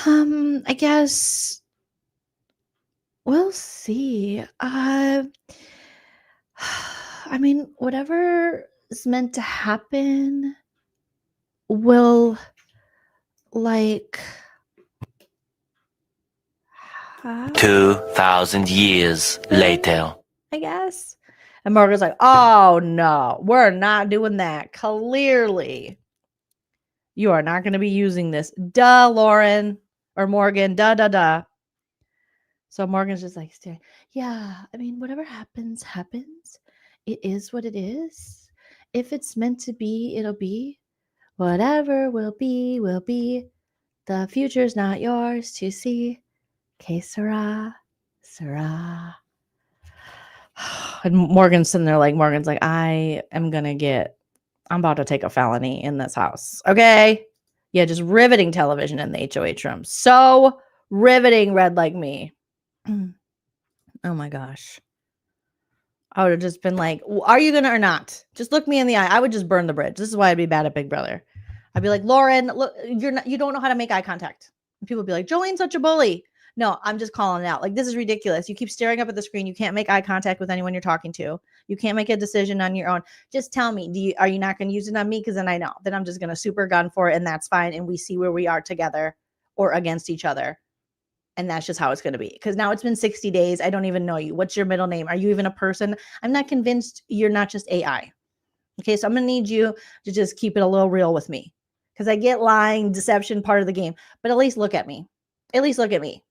I guess we'll see. I mean, whatever is meant to happen will, like, 2,000 years later. I guess. And Morgan's like, oh no, we're not doing that. Clearly, you are not going to be using this. Duh, Lauren or Morgan. Duh. So Morgan's just like, staring. Yeah, I mean, whatever happens, happens. It is what it is. If it's meant to be, it'll be. Whatever will be, will be. The future's not yours to see. Que sera, sera. And Morgan's sitting there like, I'm about to take a felony in this house. Okay. Yeah, just riveting television in the HOH room. So riveting, red like me. Oh my gosh. I would have just been like, are you going to or not? Just look me in the eye. I would just burn the bridge. This is why I'd be bad at Big Brother. I'd be like, Lauren, look, you don't know how to make eye contact. And people would be like, Jolene's such a bully. No, I'm just calling it out. Like, this is ridiculous. You keep staring up at the screen. You can't make eye contact with anyone you're talking to. You can't make a decision on your own. Just tell me, are you not going to use it on me? Because then I know. Then I'm just going to super gun for it, and that's fine. And we see where we are together or against each other. And that's just how it's going to be. Because now it's been 60 days. I don't even know you. What's your middle name? Are you even a person? I'm not convinced you're not just AI. Okay, so I'm going to need you to just keep it a little real with me. Because I get lying, deception, part of the game. But at least look at me. At least look at me.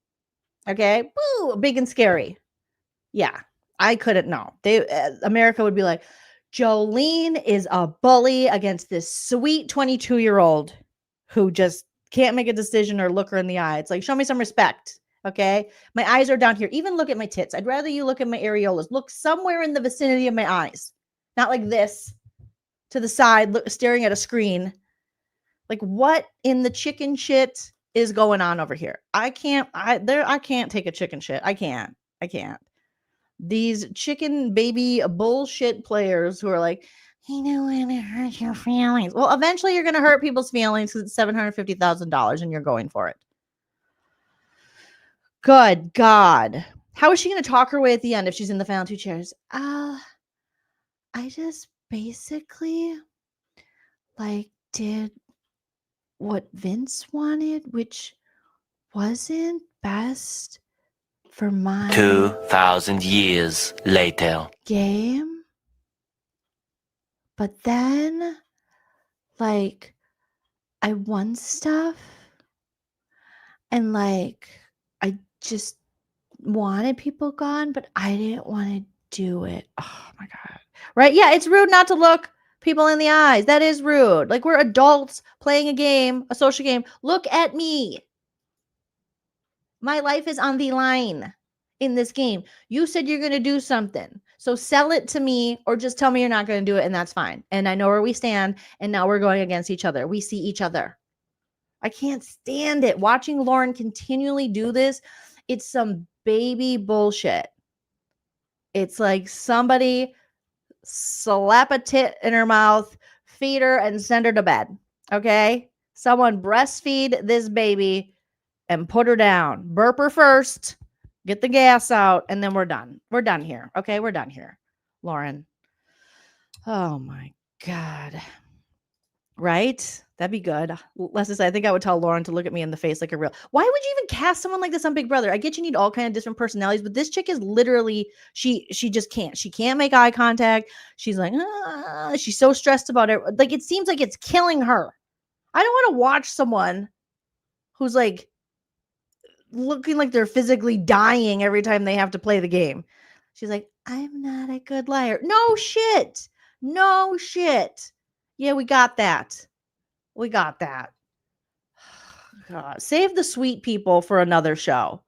Okay? Woo, big and scary. Yeah, I couldn't know. America would be like, Joleen is a bully against this sweet 22-year-old who just can't make a decision or look her in the eye. It's like, show me some respect. Okay? My eyes are down here. Even look at my tits. I'd rather you look at my areolas. Look somewhere in the vicinity of my eyes. Not like this. To the side, staring at a screen. Like, what in the chicken shit is going on over here? I can't take a chicken shit. I can't. These chicken baby bullshit players who are like, you don't want to hurt your feelings. Well, eventually you're going to hurt people's feelings because it's $750,000 and you're going for it. Good God. How is she going to talk her way at the end if she's in the final 2 chairs? I just basically did what Vince wanted, which wasn't best for my 2,000 years later. Game. But then, I won stuff and I just wanted people gone, but I didn't want to do it. Oh my God. Right? Yeah, it's rude not to look people in the eyes. That is rude. We're adults playing a game, a social game. Look at me. My life is on the line in this game. You said you're going to do something. So sell it to me or just tell me you're not going to do it, and that's fine. And I know where we stand, and now we're going against each other. We see each other. I can't stand it. Watching Lauren continually do this, it's some baby bullshit. It's like somebody slap a tit in her mouth, feed her and send her to bed. Okay? Someone breastfeed this baby and put her down. Burp her first, get the gas out, and then we're done. We're done here. Okay? We're done here. Lauren. Oh my God. Right? That'd be good. Leslie said, I think I would tell Lauren to look at me in the face like a real. Why would you even cast someone like this on Big Brother? I get you need all kind of different personalities, but this chick is literally, she just can't. She can't make eye contact. She's like, she's so stressed about it. Like, it seems like it's killing her. I don't want to watch someone who's like looking like they're physically dying every time they have to play the game. She's like, I'm not a good liar. No shit. No shit. Yeah, we got that. We got that. God, save the sweet people for another show.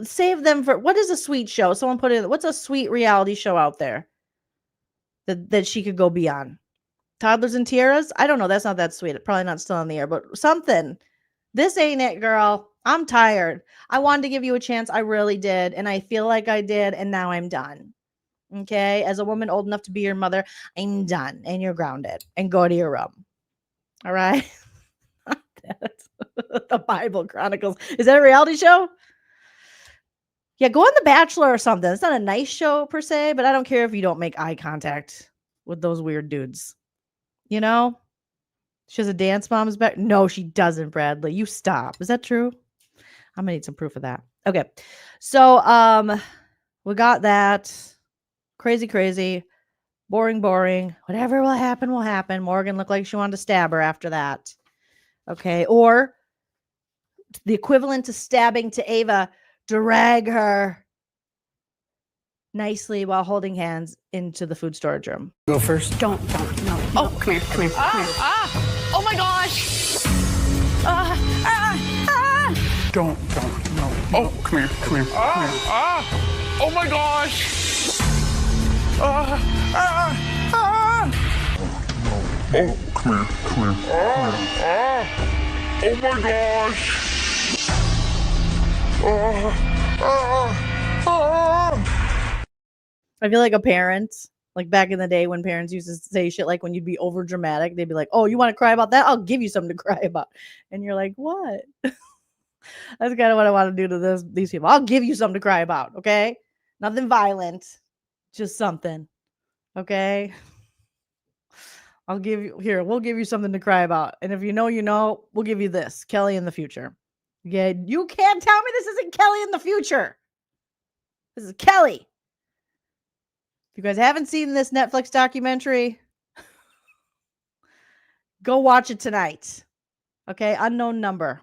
Save them for, what is a sweet show? Someone put in, what's a sweet reality show out there that she could go be on? Toddlers and Tiaras? I don't know. That's not that sweet. Probably not still on the air, but something. This ain't it, girl. I'm tired. I wanted to give you a chance. I really did. And I feel like I did. And now I'm done. Okay? As a woman old enough to be your mother, I'm done. And you're grounded. And go to your room. All right? The Bible Chronicles. Is that a reality show? Yeah, go on The Bachelor or something. It's not a nice show per se, but I don't care if you don't make eye contact with those weird dudes. You know? She has a dance mom's back. No, she doesn't, Bradley. You stop. Is that true? I'm gonna need some proof of that. Okay. So we got that. Crazy. Boring. Whatever will happen, will happen. Morgan looked like she wanted to stab her after that. Okay. Or the equivalent to stabbing to Ava, drag her nicely while holding hands into the food storage room. Go first. Don't, no. Oh, come here. Oh my gosh. Don't, no. Oh, come here. Oh my gosh. Oh, come here. Oh my gosh. I feel like a parent, like back in the day when parents used to say shit like when you'd be over dramatic, they'd be like, oh, you want to cry about that? I'll give you something to cry about. And you're like, what? That's kind of what I want to do to these people. I'll give you something to cry about. Okay. Nothing violent, just something. Okay. We'll give you something to cry about. And if you know, we'll give you this, Kelly in the future. Yeah. You can't tell me this isn't Kelly in the future. This is Kelly. If you guys haven't seen this Netflix documentary, go watch it tonight. Okay. Unknown Number.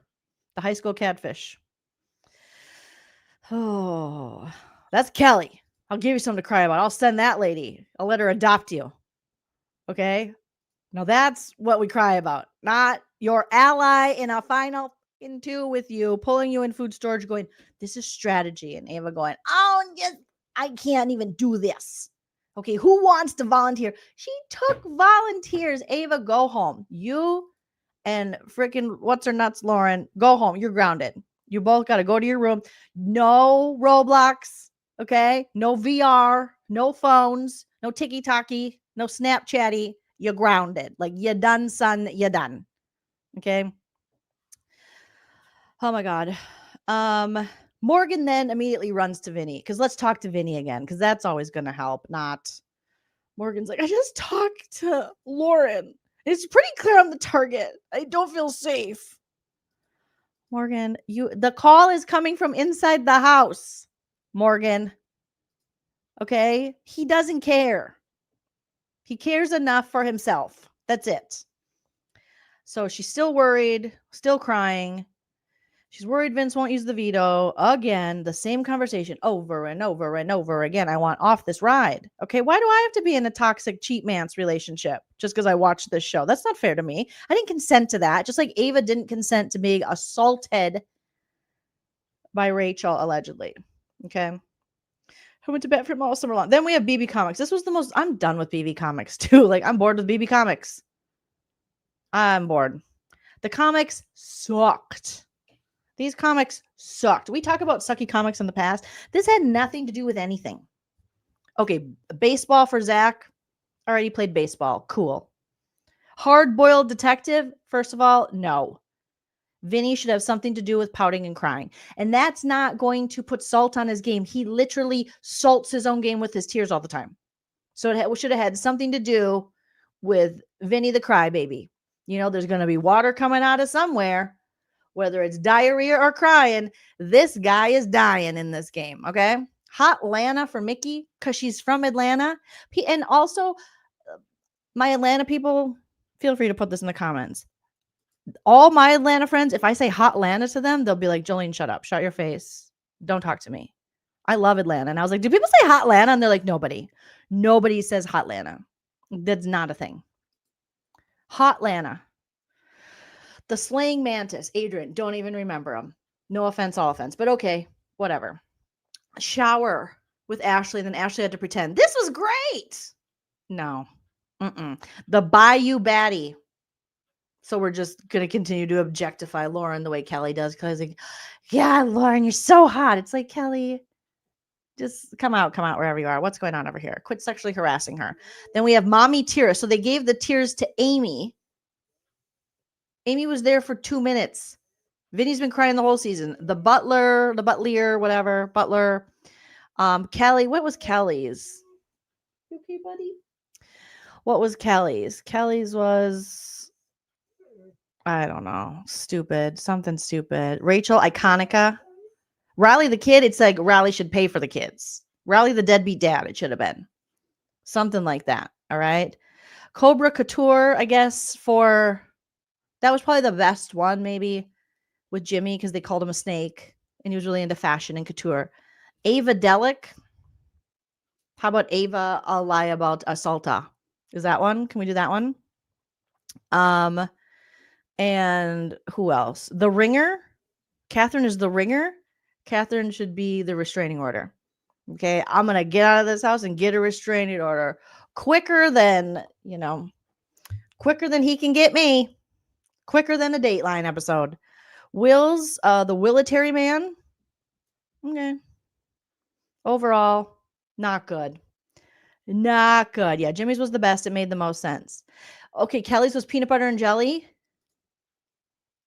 The high school catfish. Oh, that's Kelly. I'll give you something to cry about. I'll send that lady. I'll let her adopt you. Okay. Now that's what we cry about. Not your ally in a final two with you, pulling you in food storage going, this is strategy. And Ava going, oh, I can't even do this. Okay. Who wants to volunteer? She took volunteers. Ava, go home. You and freaking what's her nuts, Lauren, go home. You're grounded. You both got to go to your room. No Roblox. Okay. No VR, no phones, no tiki-taki, no Snapchatty. You're grounded. Like, you're done, son. You're done. Okay. Oh my God. Morgan then immediately runs to Vinny because let's talk to Vinny again because that's always going to help. Not Morgan's like, I just talked to Lauren. It's pretty clear I'm the target. I don't feel safe. Morgan, the call is coming from inside the house. Morgan. Okay? He doesn't care. He cares enough for himself. That's it. So she's still worried, still crying. She's worried Vince won't use the veto. Again, the same conversation over and over and over again. I want off this ride. Okay, why do I have to be in a toxic cheat man's relationship just because I watched this show? That's not fair to me. I didn't consent to that. Just like Ava didn't consent to being assaulted by Rachel, allegedly. Okay. Who went to bed for him all summer long. Then we have BB Comics. This was the most, I'm done with BB Comics too. Like, I'm bored with BB Comics. I'm bored. The comics sucked. These comics sucked. We talk about sucky comics in the past. This had nothing to do with anything. Okay, baseball for Zach. Already played baseball. Cool. Hard-boiled detective, first of all, no. Vinny should have something to do with pouting and crying. And that's not going to put salt on his game. He literally salts his own game with his tears all the time. So it should have had something to do with Vinny the crybaby. You know, there's going to be water coming out of somewhere, whether it's diarrhea or crying. This guy is dying in this game, okay? Hot Lana for Mickey because she's from Atlanta. And also, my Atlanta people, feel free to put this in the comments. All my Atlanta friends, if I say Hot Lana to them, they'll be like, Jolene, shut up. Shut your face. Don't talk to me. I love Atlanta. And I was like, do people say Hot Lana? And they're like, nobody. Nobody says Hot Lana. That's not a thing. Hot Lana. The Slaying Mantis. Adrian, don't even remember him. No offense, all offense. But okay, whatever. Shower with Ashley. Then Ashley had to pretend. This was great. No. The Bayou Baddie. So we're just going to continue to objectify Lauren the way Kelly does. Because like, yeah, Lauren, you're so hot. It's like, Kelly, just come out wherever you are. What's going on over here? Quit sexually harassing her. Then we have Mommy Tears. So they gave the tears to Amy. Amy was there for 2 minutes. Vinny's been crying the whole season. The Butler, whatever. Butler. Kelly, what was Kelly's? You okay, buddy? What was Kelly's? Kelly's was, I don't know, stupid. Something stupid. Rachel, Iconica. Riley the kid, it's like Riley should pay for the kids. Riley the deadbeat dad, it should have been. Something like that, all right? Cobra Couture, I guess, that was probably the best one, maybe, with Jimmy, because they called him a snake, and he was really into fashion and couture. Ava Delic. How about Ava, I'll lie about Assaulta? Is that one? Can we do that one? And who else? The Ringer. Catherine is the Ringer. Catherine should be the restraining order. Okay, I'm going to get out of this house and get a restraining order quicker than he can get me. Quicker than a Dateline episode. Will's, the Military Man. Okay. Overall, not good. Not good. Yeah, Jimmy's was the best. It made the most sense. Okay, Kelly's was peanut butter and jelly.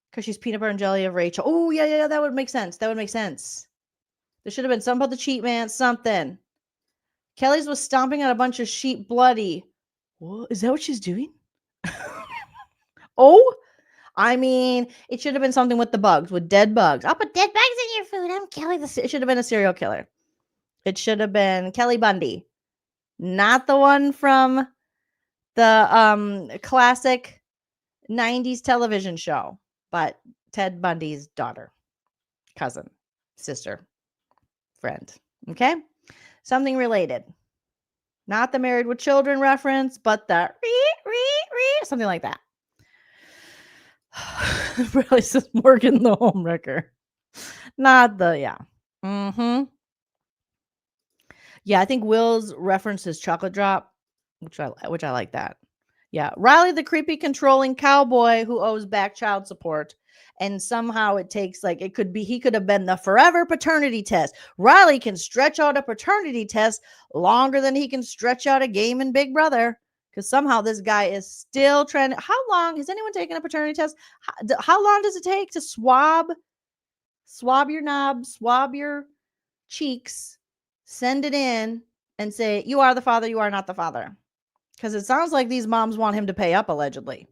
Because she's peanut butter and jelly of Rachel. Oh, yeah, that would make sense. There should have been something about the cheat man, something. Kelly's was stomping on a bunch of sheep bloody. What? Is that what she's doing? Oh, I mean, it should have been something with the bugs, with dead bugs. I'll put dead bugs in your food. I'm Kelly. It should have been a serial killer. It should have been Kelly Bundy. Not the one from the classic 90s television show, but Ted Bundy's daughter, cousin, sister, friend. Okay? Something related. Not the Married with Children reference, but the something like that. Really says Morgan the Homewrecker. Not the, yeah. Yeah, I think Will's references Chocolate Drop, which I like that. Yeah, Riley the creepy controlling cowboy who owes back child support, and somehow it takes he could have been the forever paternity test. Riley can stretch out a paternity test longer than he can stretch out a game in Big Brother, because somehow this guy is still trying to. How long has anyone taken a paternity test? How long does it take to swab your knob, swab your cheeks, send it in, and say, you are the father, you are not the father? Because it sounds like these moms want him to pay up, allegedly.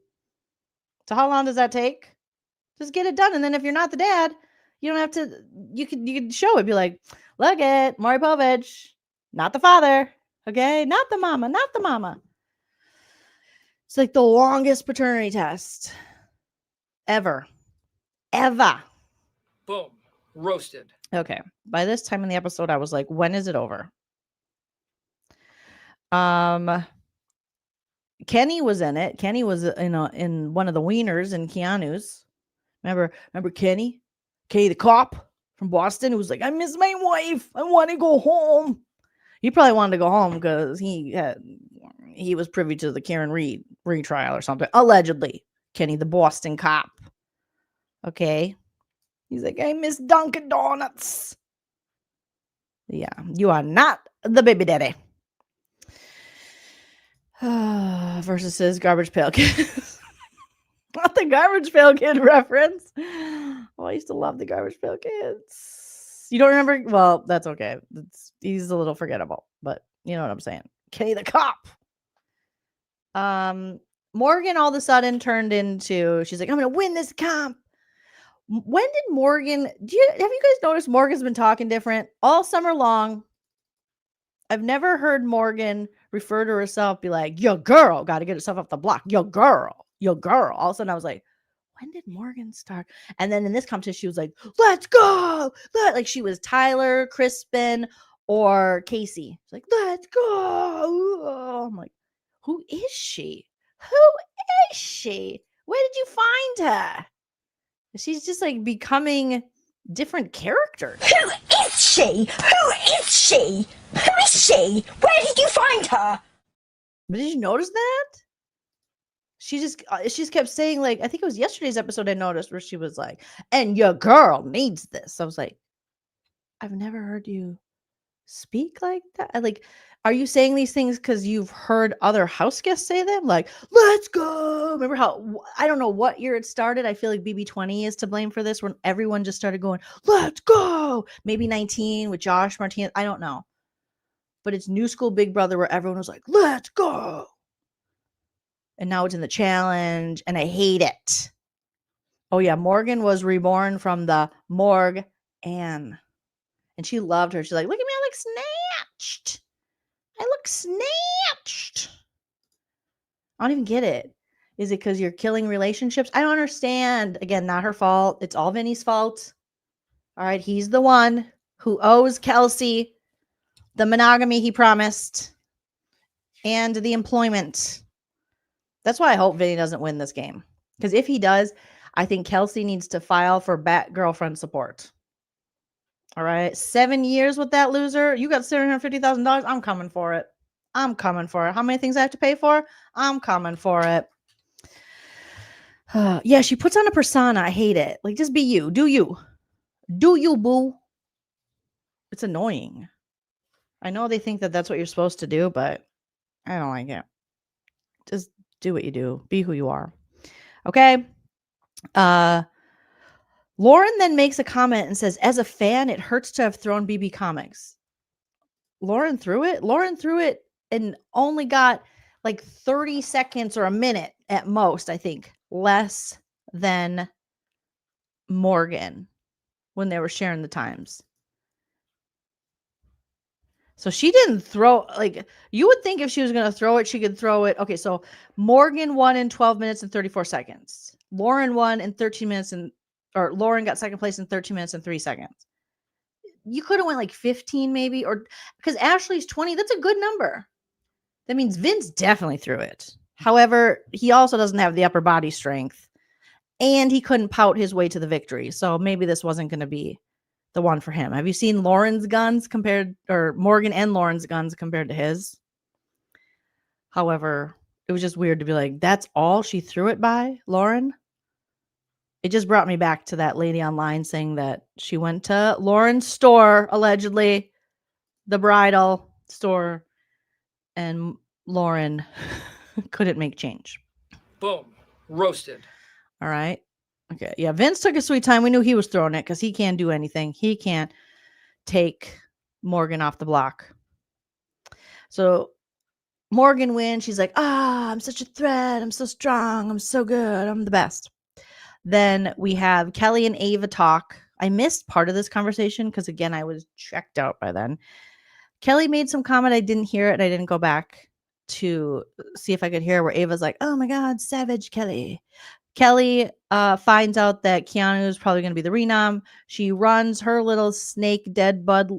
So how long does that take? Just get it done. And then if you're not the dad, you don't have to, you could show it. Be like, look at Maury Povich, not the father. Okay? Not the mama. It's like the longest paternity test ever. Boom. Roasted. Okay. By this time in the episode, I was like, when is it over? Kenny was in it. Kenny was in one of the wieners in Keanu's. Remember Kenny? Kenny the cop from Boston who was like, I miss my wife. I want to go home. He probably wanted to go home because he was privy to the Karen Reed retrial or something. Allegedly. Kenny the Boston cop. Okay. He's like, I miss Dunkin' Donuts. Yeah. You are not the baby daddy. Versus his Garbage Pail Kid. Not the Garbage Pail Kid reference. Oh, I used to love the Garbage Pail Kids. You don't remember? Well, that's okay. He's a little forgettable, but you know what I'm saying. Kenny the Cop. Morgan all of a sudden turned into, she's like, I'm gonna win this comp. When did Morgan, have you guys noticed Morgan's been talking different all summer long? I've never heard Morgan refer to herself, be like, your girl, got to get herself off the block. Your girl, your girl. All of a sudden I was like, when did Morgan start? And then in this competition, she was like, let's go. Like she was Tyler, Crispin, or Casey. She's like, let's go. I'm like, who is she? Who is she? Where did you find her? She's just like becoming different characters. Who is she? Who is she? Who is she? Where did you find her? But did you notice that? She just kept saying, like, I think it was yesterday's episode I noticed where she was like, and your girl needs this. I was like, I've never heard you speak like that. Like, are you saying these things because you've heard other house guests say them? Like, let's go. Remember how, I don't know what year it started. I feel like BB20 is to blame for this, when everyone just started going, let's go. Maybe 19 with Josh Martinez. I don't know. But it's New School Big Brother where everyone was like, let's go. And now it's in the challenge, and I hate it. Oh, yeah. Morgan was reborn from the morgue, and she loved her. She's like, look at me. I look snatched. I look snatched. I don't even get it. Is it because you're killing relationships? I don't understand. Again, not her fault. It's all Vinny's fault. All right. He's the one who owes Kelsey the monogamy he promised and the employment. That's why I hope Vinny doesn't win this game. Because if he does, I think Kelsey needs to file for bat girlfriend support. All right. 7 years with that loser. You got $750,000. I'm coming for it. I'm coming for it. How many things I have to pay for? I'm coming for it. Yeah, she puts on a persona. I hate it. Like, just be you. Do you. Do you, boo. It's annoying. I know they think that that's what you're supposed to do, but I don't like it. Just do what you do. Be who you are. Okay. Lauren then makes a comment and says, as a fan, it hurts to have thrown BB Comics. Lauren threw it? Lauren threw it and only got like 30 seconds or a minute at most, I think. Less than Morgan when they were sharing the times. So she didn't throw, like, you would think if she was going to throw it, she could throw it. Okay, so Morgan won in 12 minutes and 34 seconds. Lauren won in 13 minutes or Lauren got second place in 13 minutes and 3 seconds. You could have went like 15 maybe, or because Ashley's 20. That's a good number. That means Vince definitely threw it. However, he also doesn't have the upper body strength, and he couldn't pout his way to the victory. So maybe this wasn't going to be the one for him. Have you seen Lauren's guns compared, or Morgan and Lauren's guns compared to his? However, it was just weird to be like, that's all she threw it by, Lauren? It just brought me back to that lady online saying that she went to Lauren's store, allegedly, the bridal store, and Lauren couldn't make change. Boom. Roasted. All right. Okay. Yeah. Vince took his sweet time. We knew he was throwing it because he can't do anything. He can't take Morgan off the block. So Morgan wins. She's like, I'm such a threat. I'm so strong. I'm so good. I'm the best. Then we have Kelly and Ava talk. I missed part of this conversation because, again, I was checked out by then. Kelly made some comment. I didn't hear it, and I didn't go back to see if I could hear where Ava's like, oh my God, savage Kelly. Kelly finds out that Keanu is probably going to be the renom. She runs her little snake dead bug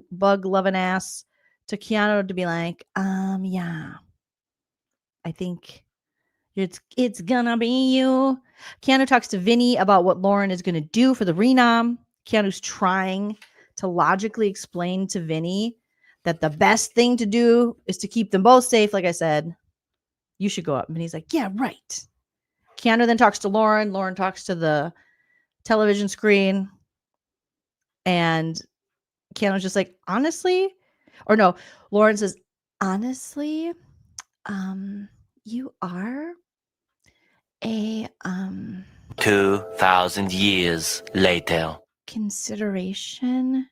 loving ass to Keanu to be like, yeah, I think it's gonna be you. Keanu talks to Vinny about what Lauren is going to do for the renom. Keanu's trying to logically explain to Vinny that the best thing to do is to keep them both safe. Like I said, you should go up. And he's like, yeah, right. Keanu then talks to Lauren. Lauren talks to the television screen. And Keanu's just like, honestly, or no, Lauren says, honestly, you are a 2,000 years later. consideration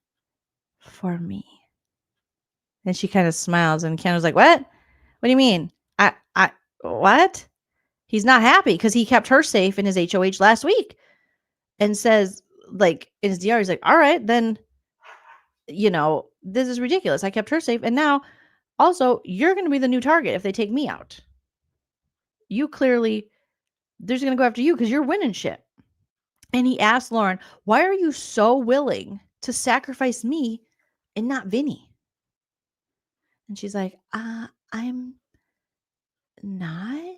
for me. And she kind of smiles, and Keanu's like, what? What do you mean? What? He's not happy because he kept her safe in his HOH last week, and says, like, in his DR, he's like, all right, then, this is ridiculous. I kept her safe. And now also you're going to be the new target if they take me out. You clearly, they're just going to go after you because you're winning shit. And he asked Lauren, why are you so willing to sacrifice me and not Vinny? And she's like, I'm not.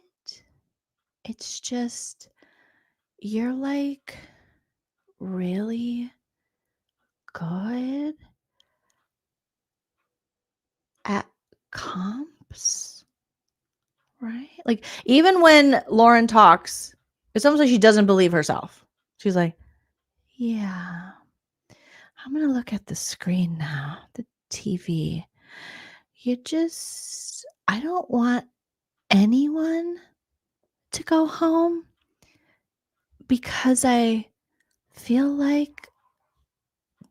It's just, you're like really good at comps, right? Like, even when Lauren talks, it's almost like she doesn't believe herself. She's like, yeah, I'm going to look at the screen now, the TV. I don't want anyone to go home because I feel like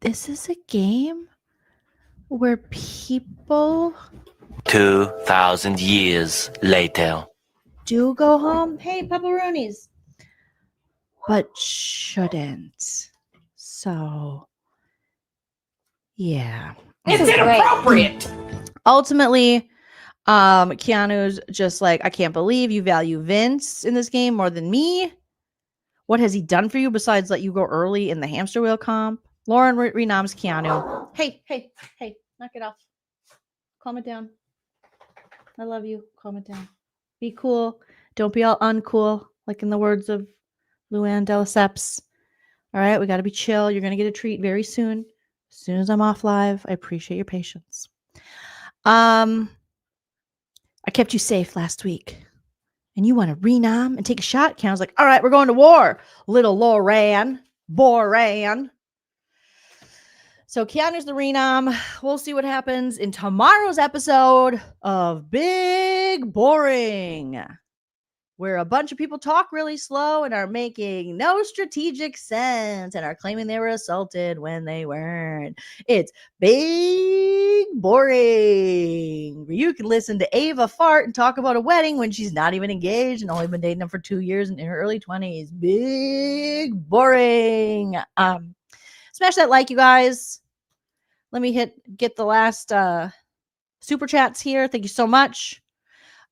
this is a game where people 2,000 years later. do go home. Hey, pepperonis. But shouldn't. So, yeah. It's inappropriate. Ultimately, Keanu's just like, I can't believe you value Vince in this game more than me. What has he done for you besides let you go early in the hamster wheel comp? Lauren renoms Keanu. Hey, knock it off. Calm it down. I love you. Calm it down. Be cool. Don't be all uncool, like in the words of Luann de Lesseps. All right, we got to be chill. You're going to get a treat very soon. As soon as I'm off live, I appreciate your patience. I kept you safe last week. And you want to renom and take a shot? Keanu's like, all right, we're going to war, little Boran. So Keanu's the renom. We'll see what happens in tomorrow's episode of Big Boring, where a bunch of people talk really slow and are making no strategic sense and are claiming they were assaulted when they weren't. It's Big Boring, where you can listen to Ava fart and talk about a wedding when she's not even engaged and only been dating him for 2 years and in her early 20s. Big Boring. Smash that like, you guys. Let me get the last super chats here. Thank you so much.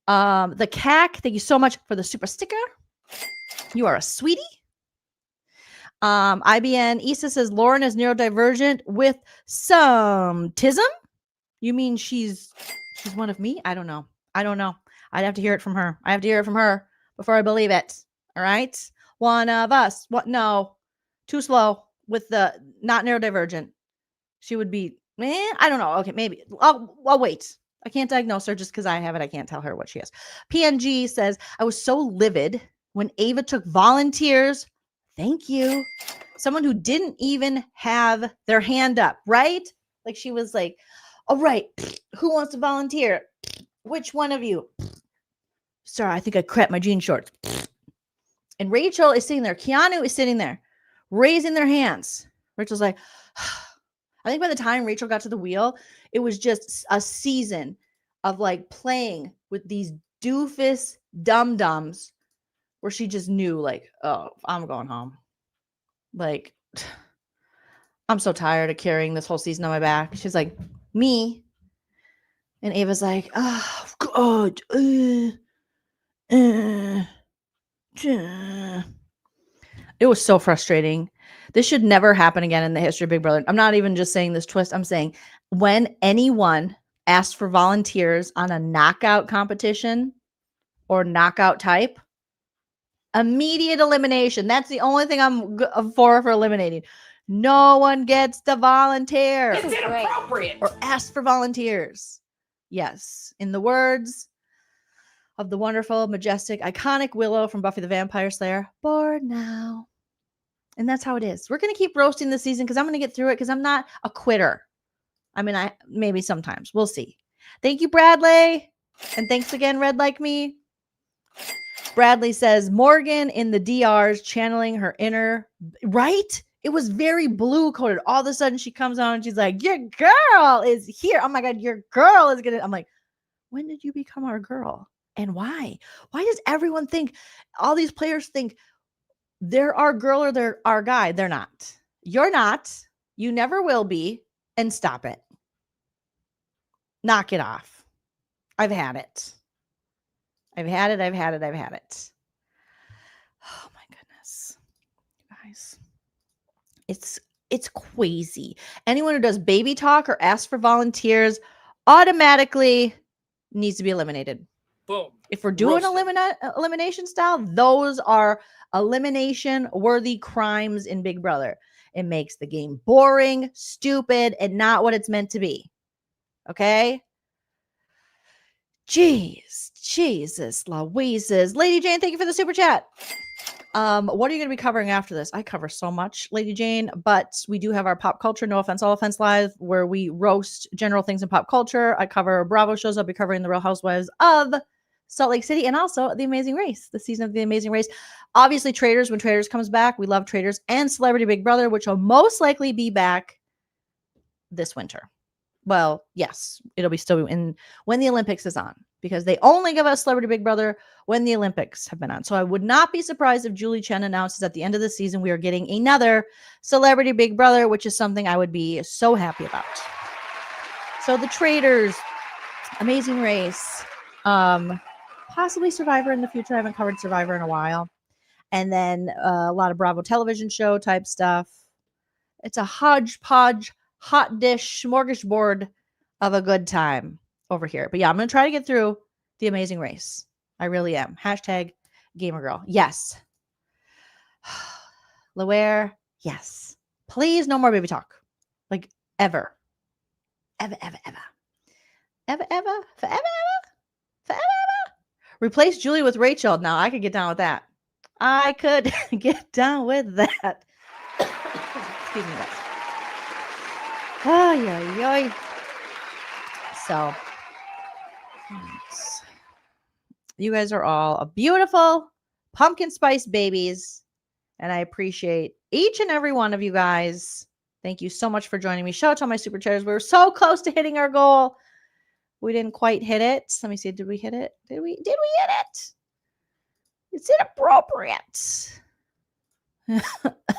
The CAC, thank you so much for the super sticker. You are a sweetie. IBN Issa says Lauren is neurodivergent with some tism. You mean she's one of me? I don't know. I'd have to hear it from her. I have to hear it from her before I believe it. All right. One of us. What? No, too slow with the not neurodivergent. She would be, I don't know. Okay, maybe. I'll wait. I can't diagnose her just because I have it. I can't tell her what she has. PNG says, I was so livid when Ava took volunteers. Thank you. Someone who didn't even have their hand up, right? Like she was like, all right, who wants to volunteer? Which one of you? Sorry, I think I crapped my jean shorts. And Rachel is sitting there. Keanu is sitting there, raising their hands. Rachel's like, I think by the time Rachel got to the wheel, it was just a season of like playing with these doofus dum-dums where she just knew like, oh, I'm going home. Like, I'm so tired of carrying this whole season on my back. She's like, me. And Ava's like, oh, God. It was so frustrating. This should never happen again in the history of Big Brother. I'm not even just saying this twist. I'm saying when anyone asks for volunteers on a knockout competition or knockout type, immediate elimination. That's the only thing I'm for eliminating. No one gets to volunteer. It's inappropriate. Or ask for volunteers. Yes. In the words of the wonderful, majestic, iconic Willow from Buffy the Vampire Slayer, bored now. And that's how it is. We're going to keep roasting this season because I'm going to get through it because I'm not a quitter. I mean, maybe sometimes. We'll see. Thank you, Bradley. And thanks again, Red Like Me. Bradley says Morgan in the DRs channeling her inner, right? It was very blue coded. All of a sudden she comes on and she's like, your girl is here. Oh my God, your girl is gonna. I'm like, when did you become our girl? And why? Why does everyone think, all these players think they're our girl or they're our guy? They're not. You're not. You never will be. And stop it. Knock it off. I've had it. I've had it. I've had it. I've had it. Oh my goodness. Guys. It's crazy. Anyone who does baby talk or asks for volunteers automatically needs to be eliminated. Boom. If we're doing elimination style, those are elimination worthy crimes in Big Brother. It makes the game boring, stupid, and not what it's meant to be. Okay? Jeez, Jesus, Louises. Lady Jane, thank you for the super chat. What are you going to be covering after this? I cover so much, Lady Jane, but we do have our Pop Culture No Offense, All Offense Live, where we roast general things in pop culture. I cover Bravo shows. I'll be covering The Real Housewives of Salt Lake City and also The Amazing Race, the season of The Amazing Race. Obviously, Traitors, when Traitors comes back, we love Traitors, and Celebrity Big Brother, which will most likely be back this winter. Well, yes, it'll be still in when the Olympics is on, because they only give us Celebrity Big Brother when the Olympics have been on. So I would not be surprised if Julie Chen announces at the end of the season we are getting another Celebrity Big Brother, which is something I would be so happy about. So the Traitors, Amazing Race, possibly Survivor in the future. I haven't covered Survivor in a while. And then a lot of Bravo television show type stuff. It's a hodgepodge, hot dish, smorgasbord of a good time over here. But yeah, I'm going to try to get through The Amazing Race. I really am. Hashtag gamer girl. Yes. Loire. Yes. Please, no more baby talk. Like ever. Ever, ever, ever. Ever, ever. Forever, ever. Forever, ever. Replace Julie with Rachel. Now I could get down with that. I could get down with that. Excuse me, guys. Ay, ay, ay. So, you guys are all a beautiful pumpkin spice babies, and I appreciate each and every one of you guys. Thank you so much for joining me. Shout out to all my super chatters. We were so close to hitting our goal. We didn't quite hit it. Let me see. Did we hit it? Did we hit it? It's inappropriate.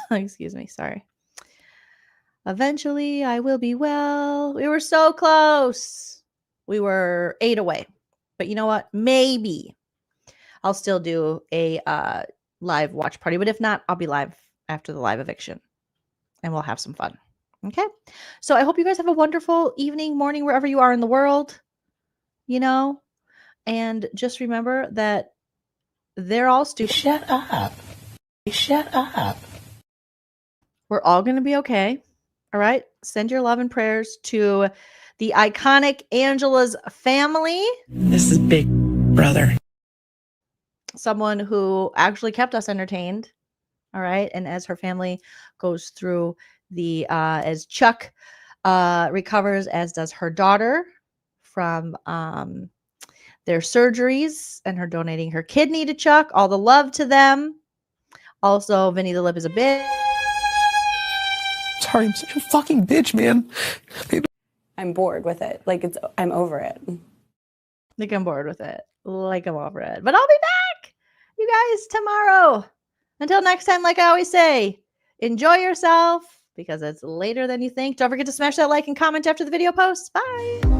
Excuse me. Sorry. Eventually, I will be well. We were so close. We were 8 away. But you know what? Maybe I'll still do a live watch party. But if not, I'll be live after the live eviction. And we'll have some fun. Okay? So I hope you guys have a wonderful evening, morning, wherever you are in the world. You know? And just remember that they're all stupid. Shut up. Shut up. We're all going to be okay. All right. Send your love and prayers to the iconic Angela's family. This is Big Brother. Someone who actually kept us entertained. All right. And as her family goes through as Chuck recovers, as does her daughter from their surgeries, and her donating her kidney to Chuck. All the love to them. Also, Vinny the Lip is a bitch. Sorry, I'm such a fucking bitch, man. I'm bored with it. Like, I'm over it. Like, I'm bored with it. Like, I'm over it. But I'll be back, you guys, tomorrow. Until next time, like I always say, enjoy yourself, because it's later than you think. Don't forget to smash that like and comment after the video post. Bye.